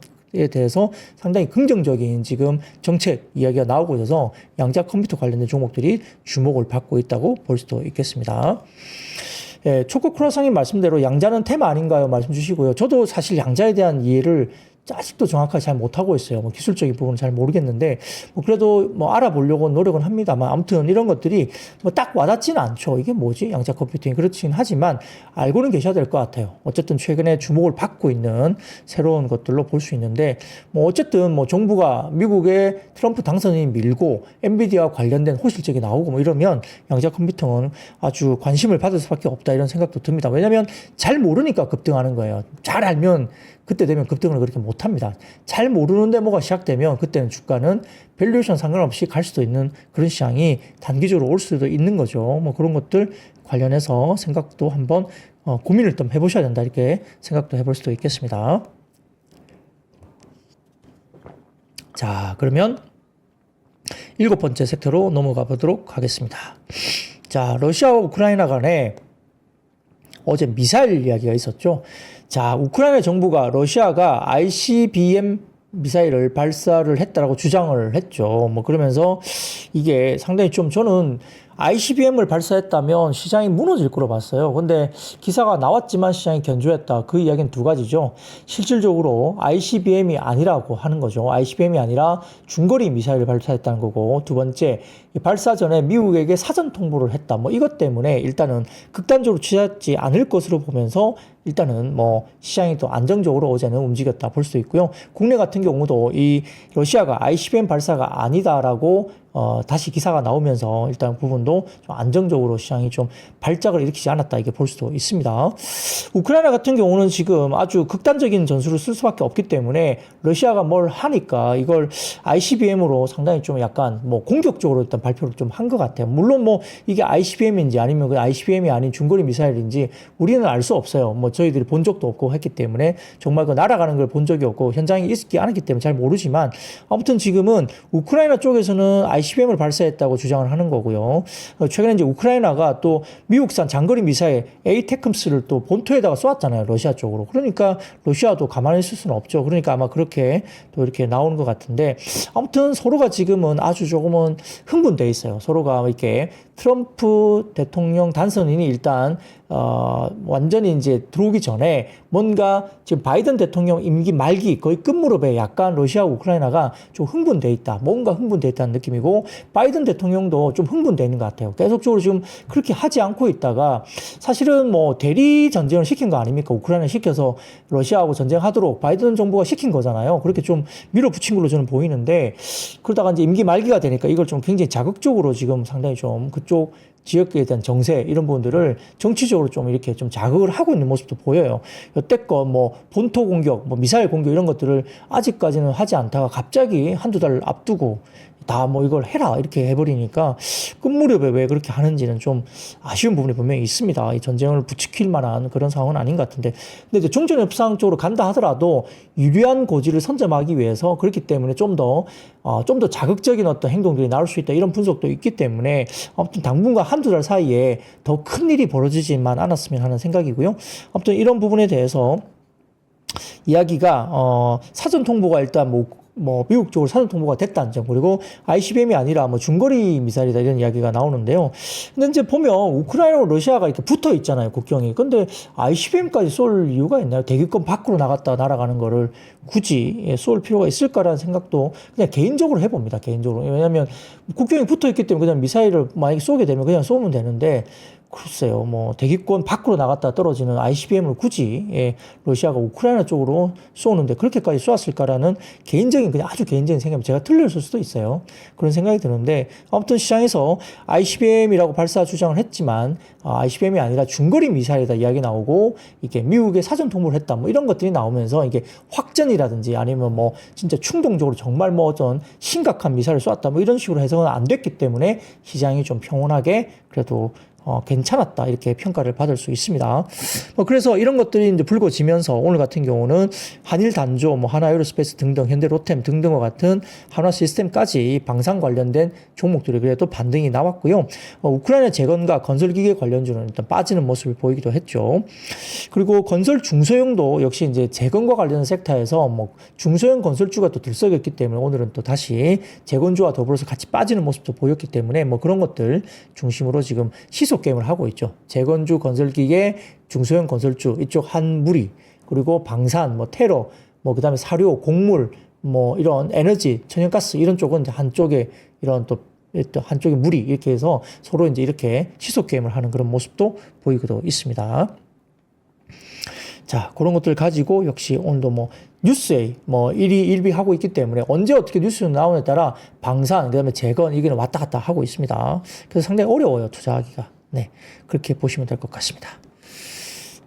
대해서 상당히 긍정적인 지금 정책 이야기가 나오고 있어서 양자 컴퓨터 관련된 종목들이 주목을 받고 있다고 볼 수도 있겠습니다. 예, 초코 크루아상님 말씀대로 양자는 테마 아닌가요? 말씀 주시고요. 저도 사실 양자에 대한 이해를 아직도 정확하게 잘 못하고 있어요. 뭐 기술적인 부분은 잘 모르겠는데, 뭐 그래도 뭐 알아보려고 노력은 합니다만, 아무튼 이런 것들이 뭐 딱 와닿지는 않죠. 이게 뭐지? 양자 컴퓨팅. 그렇긴 하지만, 알고는 계셔야 될 것 같아요. 어쨌든 최근에 주목을 받고 있는 새로운 것들로 볼 수 있는데, 뭐 어쨌든 뭐 정부가 미국의 트럼프 당선인이 밀고, 엔비디아와 관련된 호실적이 나오고 뭐 이러면 양자 컴퓨팅은 아주 관심을 받을 수밖에 없다 이런 생각도 듭니다. 왜냐면 잘 모르니까 급등하는 거예요. 잘 알면 그때 되면 급등을 그렇게 못합니다. 잘 모르는 데뭐가 시작되면 그때는 주가는 밸류에이션 상관없이 갈 수도 있는 그런 시장이 단기적으로 올 수도 있는 거죠. 뭐 그런 것들 관련해서 생각도 한번 고민을 좀 해보셔야 된다 이렇게 생각도 해볼 수도 있겠습니다. 자, 그러면 7번째 섹터로 넘어가 보도록 하겠습니다. 자, 러시아와 우크라이나 간에 어제 미사일 이야기가 있었죠. 자, 우크라이나 정부가 러시아가 ICBM 미사일을 발사를 했다라고 주장을 했죠. 뭐 그러면서 이게 상당히 좀 저는 ICBM을 발사했다면 시장이 무너질 거로 봤어요. 근데 기사가 나왔지만 시장이 견조했다. 그 이야기는 두 가지죠. 실질적으로 ICBM이 아니라고 하는 거죠. ICBM이 아니라 중거리 미사일을 발사했다는 거고, 두 번째, 발사 전에 미국에게 사전 통보를 했다. 뭐 이것 때문에 일단은 극단적으로 취하지 않을 것으로 보면서 일단은 뭐 시장이 또 안정적으로 어제는 움직였다 볼 수 있고요. 국내 같은 경우도 이 러시아가 ICBM 발사가 아니다라고 다시 기사가 나오면서 일단 부분도 좀 안정적으로 시장이 좀 발작을 일으키지 않았다 이게 볼 수도 있습니다. 우크라이나 같은 경우는 지금 아주 극단적인 전술을 쓸 수밖에 없기 때문에 러시아가 뭘 하니까 이걸 ICBM으로 상당히 좀 약간 뭐 공격적으로 일단 발표를 좀 한 것 같아요. 물론 뭐 이게 ICBM인지 아니면 그 ICBM이 아닌 중거리 미사일인지 우리는 알 수 없어요. 뭐 저희들이 본 적도 없고 했기 때문에 정말 그 날아가는 걸 본 적이 없고 현장에 있지 않았기 때문에 잘 모르지만 아무튼 지금은 우크라이나 쪽에서는 ICBM을 발사했다고 주장을 하는 거고요. 최근에 이제 우크라이나가 또 미국산 장거리 미사일 에이테크스를 또 본토에다가 쏘았잖아요. 러시아 쪽으로. 그러니까 러시아도 가만히 있을 수는 없죠. 그러니까 아마 그렇게 또 이렇게 나오는 것 같은데 아무튼 서로가 지금은 아주 조금은 흥분돼 있어요. 서로가 이렇게 트럼프 대통령 당선인이 일단 완전히 이제 들어오기 전에 뭔가 지금 바이든 대통령 임기 말기 거의 끝무렵에 약간 러시아 우크라이나가 좀 흥분돼 있다. 뭔가 흥분돼 있다는 느낌이고 바이든 대통령도 좀 흥분돼 있는 것 같아요. 계속적으로 지금 그렇게 하지 않고 있다가 사실은 뭐 대리 전쟁을 시킨 거 아닙니까? 우크라이나 시켜서 러시아하고 전쟁하도록 바이든 정부가 시킨 거잖아요. 그렇게 좀 밀어붙인 걸로 저는 보이는데 그러다가 이제 임기 말기가 되니까 이걸 좀 굉장히 자극적으로 지금 상당히 좀 그쪽 지역에 대한 정세 이런 부분들을 정치적으로 좀 이렇게 좀 자극을 하고 있는 모습도 보여요. 여태껏 뭐 본토 공격, 뭐 미사일 공격 이런 것들을 아직까지는 하지 않다가 갑자기 한두 달 앞두고 다 뭐 이걸 해라 이렇게 해버리니까 끝무렵에 왜 그렇게 하는지는 좀 아쉬운 부분이 분명히 있습니다. 이 전쟁을 부추길 만한 그런 상황은 아닌 것 같은데 근데 이제 종전 협상 쪽으로 간다 하더라도 유리한 고지를 선점하기 위해서 그렇기 때문에 좀 더 자극적인 어떤 행동들이 나올 수 있다 이런 분석도 있기 때문에 아무튼 당분간 한두 달 사이에 더 큰 일이 벌어지지만 않았으면 하는 생각이고요. 아무튼 이런 부분에 대해서 이야기가 사전 통보가 일단 뭐 미국 쪽으로 사전 통보가 됐다는 점 그리고 ICBM이 아니라 뭐 중거리 미사일이다 이런 이야기가 나오는데요. 근데 이제 보면 우크라이나와 러시아가 이렇게 붙어 있잖아요 국경이. 근데 ICBM까지 쏠 이유가 있나요? 대기권 밖으로 나갔다 날아가는 거를 굳이 쏠 필요가 있을까라는 생각도 그냥 개인적으로 해봅니다. 개인적으로. 왜냐하면 국경이 붙어 있기 때문에 그냥 미사일을 만약에 쏘게 되면 그냥 쏘면 되는데 글쎄요, 뭐 대기권 밖으로 나갔다 떨어지는 ICBM을 굳이 러시아가 우크라이나 쪽으로 쏘는데 그렇게까지 쏘았을까라는 개인적인 그냥 아주 개인적인 생각이 제가 틀렸을 수도 있어요. 그런 생각이 드는데 아무튼 시장에서 ICBM이라고 발사 주장을 했지만 ICBM이 아니라 중거리 미사일이다 이야기 나오고 이게 미국에 사전 통보를 했다 뭐 이런 것들이 나오면서 이게 확전이라든지 아니면 뭐 진짜 충동적으로 정말 뭐 어떤 심각한 미사일을 쏘았다 뭐 이런 식으로 해석은 안 됐기 때문에 시장이 좀 평온하게 그래도 괜찮았다 이렇게 평가를 받을 수 있습니다. 그래서 이런 것들이 이제 불거지면서 오늘 같은 경우는 한일 단조, 뭐 하나 에어로스페이스 등등, 현대 로템 등등과 같은 한화 시스템까지 방산 관련된 종목들이 그래도 반등이 나왔고요. 우크라이나 재건과 건설기계 관련주는 일단 빠지는 모습을 보이기도 했죠. 그리고 건설 중소형도 역시 이제 재건과 관련된 섹터에서 뭐 중소형 건설주가 또 들썩였기 때문에 오늘은 또 다시 재건주와 더불어서 같이 빠지는 모습도 보였기 때문에 뭐 그런 것들 중심으로 지금 시속 게임을 하고 있죠. 재건주, 건설기계, 중소형 건설주 이쪽 한 무리 그리고 방산, 뭐 테러, 뭐 그다음에 사료, 곡물, 뭐 이런 에너지, 천연가스 이런 쪽은 이제 한쪽에 이런 또 한쪽에 무리 이렇게 해서 서로 이제 이렇게 시속 게임을 하는 그런 모습도 보이기도 있습니다. 자, 그런 것들 가지고 역시 오늘도 뭐 뉴스에 뭐 일비하고 있기 때문에 언제 어떻게 뉴스가 나오느냐에 따라 방산, 그다음에 재건 이게 왔다 갔다 하고 있습니다. 그래서 상당히 어려워요, 투자하기가. 네, 그렇게 보시면 될 것 같습니다.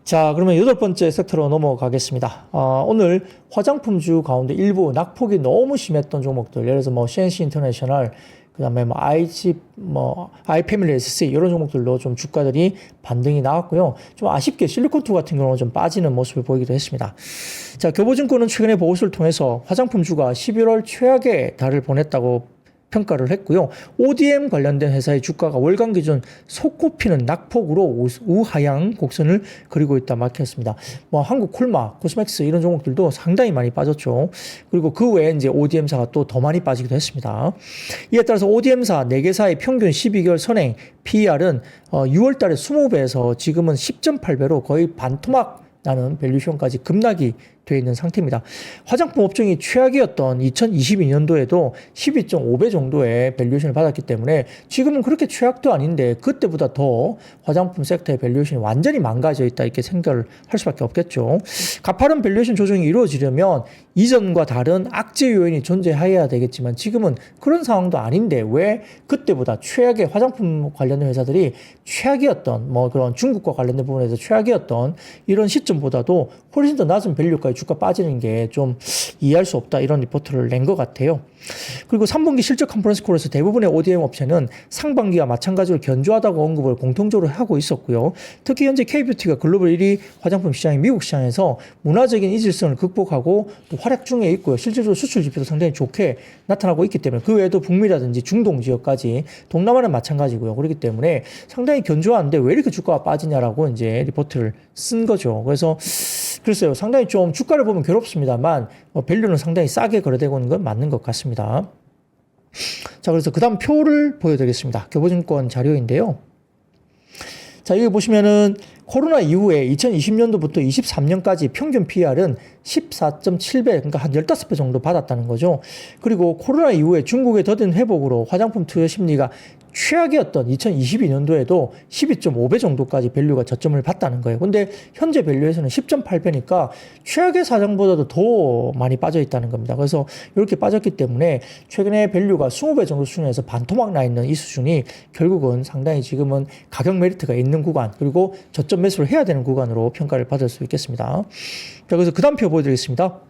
자, 그러면 8번째 섹터로 넘어가겠습니다. 오늘 화장품주 가운데 일부 낙폭이 너무 심했던 종목들, 예를 들어서 뭐 CNC 인터내셔널, 그 다음에 뭐 아이패밀리 SC 이런 종목들로 좀 주가들이 반등이 나왔고요. 좀 아쉽게 실리콘2 같은 경우는 좀 빠지는 모습을 보이기도 했습니다. 자, 교보증권은 최근에 보고서를 통해서 화장품주가 11월 최악의 달을 보냈다고 평가를 했고요. ODM 관련된 회사의 주가가 월간 기준 손꼽히는 낙폭으로 우하향 곡선을 그리고 있다 밝혔습니다. 뭐 한국 콜마, 코스맥스 이런 종목들도 상당히 많이 빠졌죠. 그리고 그 외에 이제 ODM사가 또 더 많이 빠지기도 했습니다. 이에 따라서 ODM사 4개사의 평균 12개월 선행 PER은 6월 달에 20배에서 지금은 10.8배로 거의 반토막 나는 밸류션까지 급락이 되어 있는 상태입니다. 화장품 업종이 최악이었던 2022년도에도 12.5배 정도의 밸류에이션을 받았기 때문에 지금은 그렇게 최악도 아닌데 그때보다 더 화장품 섹터의 밸류에이션이 완전히 망가져 있다 이렇게 생각을 할 수밖에 없겠죠. 가파른 밸류에이션 조정이 이루어지려면 이전과 다른 악재 요인이 존재해야 되겠지만 지금은 그런 상황도 아닌데 왜 그때보다 최악의 화장품 관련된 회사들이 최악이었던 뭐 그런 중국과 관련된 부분에서 최악이었던 이런 시점보다도 훨씬 더 낮은 밸류까지 주가 빠지는 게 좀 이해할 수 없다 이런 리포트를 낸 것 같아요. 그리고 3분기 실적 컨퍼런스 콜에서 대부분의 ODM 업체는 상반기와 마찬가지로 견조하다고 언급을 공통적으로 하고 있었고요. 특히 현재 K뷰티가 글로벌 1위 화장품 시장인 미국 시장에서 문화적인 이질성을 극복하고 또 활약 중에 있고요. 실질적으로 수출 지표도 상당히 좋게 나타나고 있기 때문에 그 외에도 북미라든지 중동 지역까지 동남아는 마찬가지고요. 그렇기 때문에 상당히 견조한데 왜 이렇게 주가가 빠지냐라고 이제 리포트를 쓴 거죠. 그래서 글쎄요, 상당히 좀 주가를 보면 괴롭습니다만 밸류는 상당히 싸게 거래되고 있는 건 맞는 것 같습니다. 자, 그래서 그 다음 표를 보여드리겠습니다. 교보증권 자료인데요. 자, 여기 보시면은 코로나 이후에 2020년도부터 23년까지 평균 PER은 14.7배, 그러니까 한 15배 정도 받았다는 거죠. 그리고 코로나 이후에 중국의 더딘 회복으로 화장품 투여 심리가 최악이었던 2022년도에도 12.5배 정도까지 밸류가 저점을 봤다는 거예요. 근데 현재 밸류에서는 10.8배니까 최악의 사정보다도 더 많이 빠져 있다는 겁니다. 그래서 이렇게 빠졌기 때문에 최근에 밸류가 20배 정도 수준에서 반토막 나 있는 이 수준이 결국은 상당히 지금은 가격 메리트가 있는 구간 그리고 저점 매수를 해야 되는 구간으로 평가를 받을 수 있겠습니다. 자, 그래서 그 다음 표 보여드리겠습니다.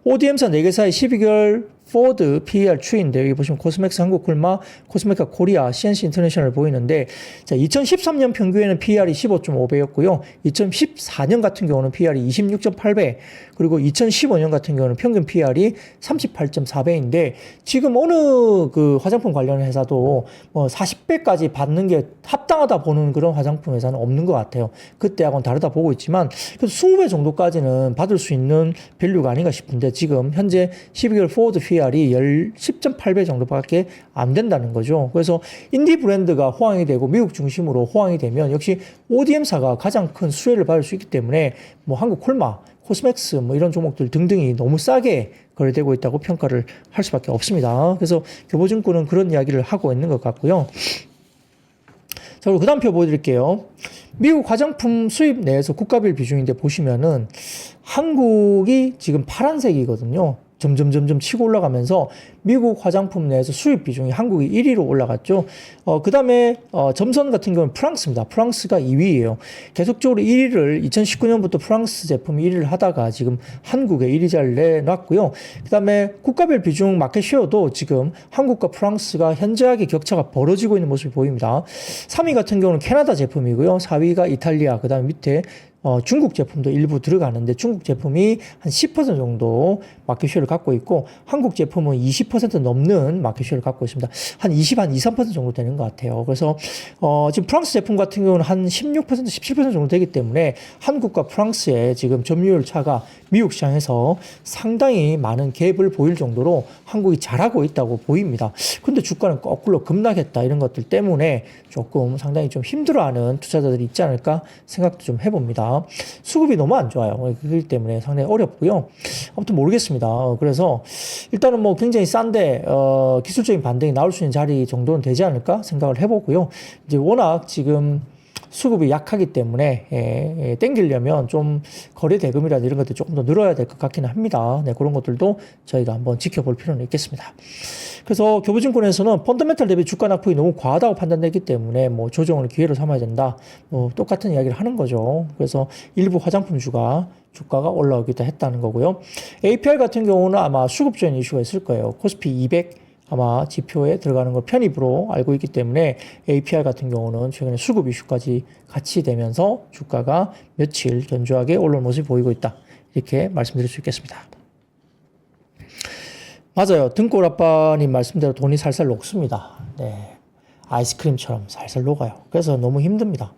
ODM사 4개사의 12개월 포드 PER 추이인데 여기 보시면 코스맥스 한국콜마, 코스메카 코리아, CNC 인터내셔널 보이는데 자, 2013년 평균에는 PER이 15.5배였고요. 2014년 같은 경우는 PER이 26.8배 그리고 2015년 같은 경우는 평균 PER이 38.4배인데 지금 어느 그 화장품 관련 회사도 뭐 40배까지 받는 게 합당하다 보는 그런 화장품 회사는 없는 것 같아요. 그때하고는 다르다 보고 있지만 그래도 20배 정도까지는 받을 수 있는 밸류가 아닌가 싶은데 지금 현재 12개월 포워드 PER이 10.8배 정도밖에 안 된다는 거죠. 그래서 인디 브랜드가 호황이 되고 미국 중심으로 호황이 되면 역시 ODM사가 가장 큰 수혜를 받을 수 있기 때문에 뭐 한국 콜마, 코스맥스 뭐 이런 종목들 등등이 너무 싸게 거래되고 있다고 평가를 할 수밖에 없습니다. 그래서 교보증권은 그런 이야기를 하고 있는 것 같고요. 자, 그리고 그 다음 표 보여드릴게요. 미국 화장품 수입 내에서 국가별 비중인데 보시면은 한국이 지금 파란색이거든요. 점점 치고 올라가면서 미국 화장품 내에서 수입 비중이 한국이 1위로 올라갔죠. 그 다음에 점선 같은 경우는 프랑스입니다. 프랑스가 2위예요. 계속적으로 1위를 2019년부터 프랑스 제품이 1위를 하다가 지금 한국에 1위 자리를 내놨고요. 그 다음에 국가별 비중 마켓쉐어도 지금 한국과 프랑스가 현저하게 격차가 벌어지고 있는 모습이 보입니다. 3위 같은 경우는 캐나다 제품이고요. 4위가 이탈리아, 그 다음에 밑에 중국 제품도 일부 들어가는데 중국 제품이 한 10% 정도 마켓쉐어를 갖고 있고 한국 제품은 20% 넘는 마켓쉐어를 갖고 있습니다. 한 2~3% 정도 되는 것 같아요. 그래서 지금 프랑스 제품 같은 경우는 한 16%, 17% 정도 되기 때문에 한국과 프랑스의 지금 점유율 차가 미국 시장에서 상당히 많은 갭을 보일 정도로 한국이 잘하고 있다고 보입니다. 근데 주가는 거꾸로 급락했다 이런 것들 때문에 조금 상당히 좀 힘들어하는 투자자들이 있지 않을까 생각도 좀 해봅니다. 수급이 너무 안 좋아요. 그렇기 때문에 상당히 어렵고요. 아무튼 모르겠습니다. 그래서 일단은 뭐 굉장히 싼데 기술적인 반등이 나올 수 있는 자리 정도는 되지 않을까 생각을 해보고요. 이제 워낙 지금 수급이 약하기 때문에 땡기려면 좀 거래 대금이라든지 이런 것들이 조금 더 늘어야 될 것 같기는 합니다. 네, 그런 것들도 저희가 한번 지켜볼 필요는 있겠습니다. 그래서 교보증권에서는 펀더멘탈 대비 주가 낙폭이 너무 과하다고 판단되기 때문에 뭐 조정을 기회로 삼아야 된다. 뭐 똑같은 이야기를 하는 거죠. 그래서 일부 화장품 주가가 올라오기도 했다는 거고요. APR 같은 경우는 아마 수급적인 이슈가 있을 거예요. 코스피 200 아마 지표에 들어가는 걸 편입으로 알고 있기 때문에 APR 같은 경우는 최근에 수급 이슈까지 같이 되면서 주가가 며칠 견조하게 올라올 모습이 보이고 있다. 이렇게 말씀드릴 수 있겠습니다. 맞아요. 등골 아빠님 말씀대로 돈이 살살 녹습니다. 네. 아이스크림처럼 살살 녹아요. 그래서 너무 힘듭니다.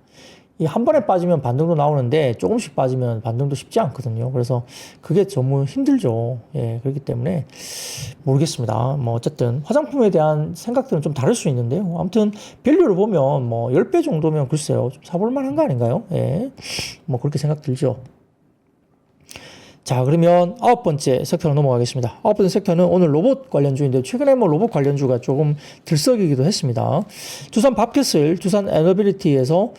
이 한 번에 빠지면 반등도 나오는데 조금씩 빠지면 반등도 쉽지 않거든요. 그래서 그게 너무 힘들죠. 예, 그렇기 때문에 모르겠습니다. 뭐 어쨌든 화장품에 대한 생각들은 좀 다를 수 있는데요. 아무튼 밸류를 보면 뭐 10배 정도면 글쎄요. 좀 사볼 만한 거 아닌가요? 예. 뭐 그렇게 생각 들죠. 자, 그러면 9번째 섹터로 넘어가겠습니다. 9번째 섹터는 오늘 로봇 관련주인데 최근에 뭐 로봇 관련주가 조금 들썩이기도 했습니다. 두산 밥켓을 두산 에너빌리티에서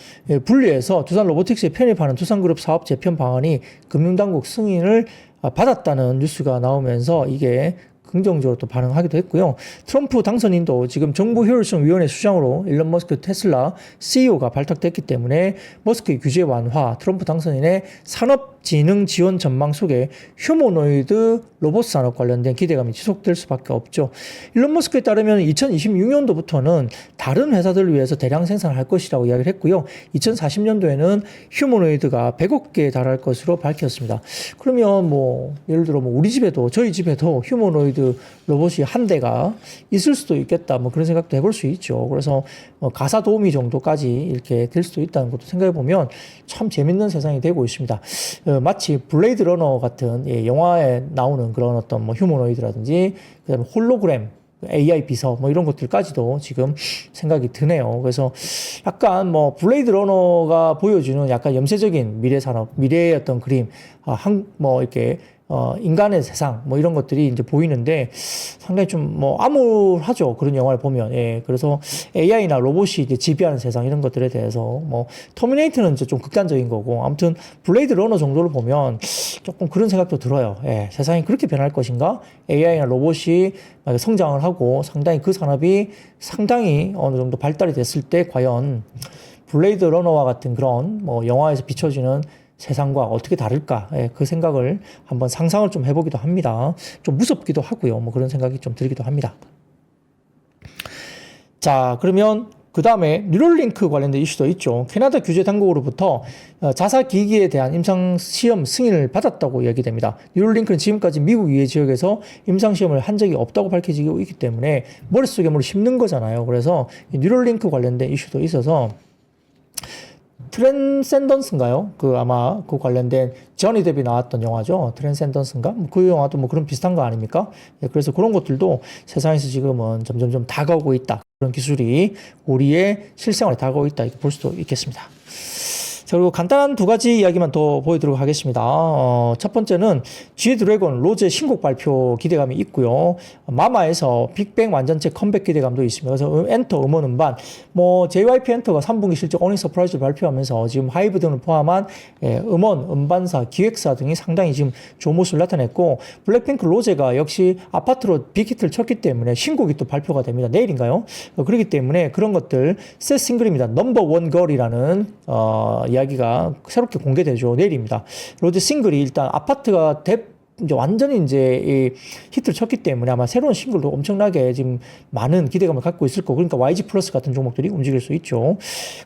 분리해서 두산 로보틱스에 편입하는 두산그룹 사업 재편 방안이 금융당국 승인을 받았다는 뉴스가 나오면서 이게 긍정적으로 또 반응하기도 했고요. 트럼프 당선인도 지금 정부 효율성위원회 수장으로 일론 머스크 테슬라 CEO가 발탁됐기 때문에 머스크의 규제 완화, 트럼프 당선인의 산업진흥 지원 전망 속에 휴머노이드 로봇 산업 관련된 기대감이 지속될 수밖에 없죠. 일론 머스크에 따르면 2026년도부터는 다른 회사들을 위해서 대량 생산을 할 것이라고 이야기를 했고요. 2040년도에는 휴머노이드가 100억 개에 달할 것으로 밝혔습니다. 그러면 뭐 예를 들어 뭐 우리 집에도 저희 집에도 휴머노이드 로봇이 한 대가 있을 수도 있겠다. 뭐 그런 생각도 해볼 수 있죠. 그래서 가사 도우미 정도까지 이렇게 될 수도 있다는 것도 생각해 보면 참 재밌는 세상이 되고 있습니다. 마치 블레이드 러너 같은 영화에 나오는 그런 어떤 뭐 휴머노이드라든지 그다음에 홀로그램 AI 비서 뭐 이런 것들까지도 지금 생각이 드네요. 그래서 약간 뭐 블레이드 러너가 보여주는 약간 염세적인 미래 산업, 미래의 어떤 그림, 뭐 이렇게 인간의 세상, 뭐 이런 것들이 이제 보이는데 상당히 좀 뭐 암울하죠. 그런 영화를 보면. 예. 그래서 AI나 로봇이 이제 지배하는 세상 이런 것들에 대해서 뭐 터미네이터는 이제 좀 극단적인 거고 아무튼 블레이드 러너 정도를 보면 조금 그런 생각도 들어요. 예. 세상이 그렇게 변할 것인가? AI나 로봇이 성장을 하고 상당히 그 산업이 상당히 어느 정도 발달이 됐을 때 과연 블레이드 러너와 같은 그런 뭐 영화에서 비춰지는 세상과 어떻게 다를까? 예, 그 생각을 한번 상상을 좀 해보기도 합니다. 좀 무섭기도 하고요. 뭐 그런 생각이 좀 들기도 합니다. 자, 그러면 그 다음에 뉴럴링크 관련된 이슈도 있죠. 캐나다 규제 당국으로부터 자사 기기에 대한 임상시험 승인을 받았다고 이야기됩니다. 뉴럴링크는 지금까지 미국 이외 지역에서 임상시험을 한 적이 없다고 밝혀지고 있기 때문에 머릿속에 뭘 심는 거잖아요. 그래서 뉴럴링크 관련된 이슈도 있어서 트랜센던스인가요? 아마 그 관련된 저니 뎁이 나왔던 영화죠. 트랜센던스인가? 그 영화도 뭐 그런 비슷한 거 아닙니까? 그래서 그런 것들도 세상에서 지금은 점점 다가오고 있다. 그런 기술이 우리의 실생활에 다가오고 있다. 이렇게 볼 수도 있겠습니다. 자, 그리고 간단한 두 가지 이야기만 더 보여드리도록 하겠습니다. 첫 번째는 G-드래곤 로제 신곡 발표 기대감이 있고요. 마마에서 빅뱅 완전체 컴백 기대감도 있습니다. 그래서 엔터 음원 음반, JYP 엔터가 3분기 실적 어닝 서프라이즈를 발표하면서 지금 하이브 등을 포함한 음원, 음반사, 기획사 등이 상당히 지금 좋은 모습을 나타냈고, 블랙핑크 로제가 역시 아파트로 빅히트를 쳤기 때문에 신곡이 또 발표가 됩니다. 내일인가요? 그렇기 때문에 그런 것들 새 싱글입니다. 넘버 원 걸이라는 이야기가 새롭게 공개되죠. 내일입니다. 로제 싱글이 일단 아파트가 이제 완전히 이제 이 히트를 쳤기 때문에 아마 새로운 싱글도 엄청나게 지금 많은 기대감을 갖고 있을 거고, 그러니까 YG 플러스 같은 종목들이 움직일 수 있죠.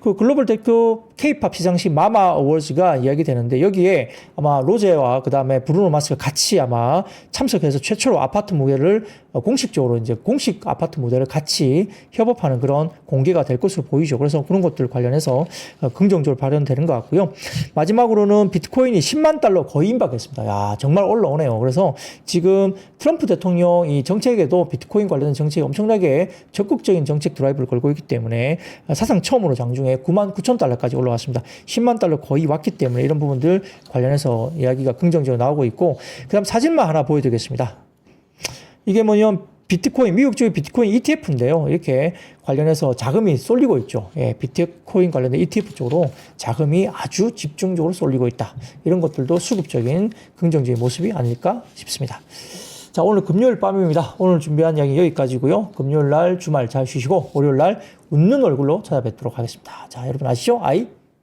그 글로벌 대표 K-팝 시상식 마마 어워즈가 이야기되는데, 여기에 아마 로제와 그 다음에 브루노 마스가 같이 아마 참석해서 최초로 아파트 무대를 공식적으로 이제 공식 아파트 무대를 같이 협업하는 그런 공개가 될 것으로 보이죠. 그래서 그런 것들 관련해서 긍정적으로 발현되는 것 같고요. 마지막으로는 비트코인이 10만 달러 거의 임박했습니다. 야, 정말 올라오네요. 그래서 지금 트럼프 대통령이 정책에도 비트코인 관련된 정책이 엄청나게 적극적인 정책 드라이브를 걸고 있기 때문에 사상 처음으로 장중에 9만 9천 달러까지 올라왔습니다. 10만 달러 거의 왔기 때문에 이런 부분들 관련해서 이야기가 긍정적으로 나오고 있고, 그 다음 사진만 하나 보여드리겠습니다. 이게 뭐냐면 비트코인, 미국 쪽의 비트코인 ETF인데요. 이렇게 관련해서 자금이 쏠리고 있죠. 예, 비트코인 관련된 ETF 쪽으로 자금이 아주 집중적으로 쏠리고 있다. 이런 것들도 수급적인 긍정적인 모습이 아닐까 싶습니다. 자, 오늘 금요일 밤입니다. 오늘 준비한 이야기 여기까지고요. 금요일 날 주말 잘 쉬시고 월요일 날 웃는 얼굴로 찾아뵙도록 하겠습니다. 자, 여러분 아시죠?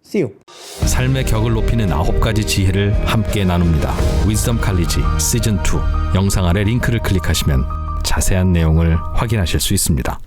See you. 삶의 격을 높이는 9가지 지혜를 함께 나눕니다. 위즈덤 칼리지 시즌 2 영상 아래 링크를 클릭하시면 자세한 내용을 확인하실 수 있습니다.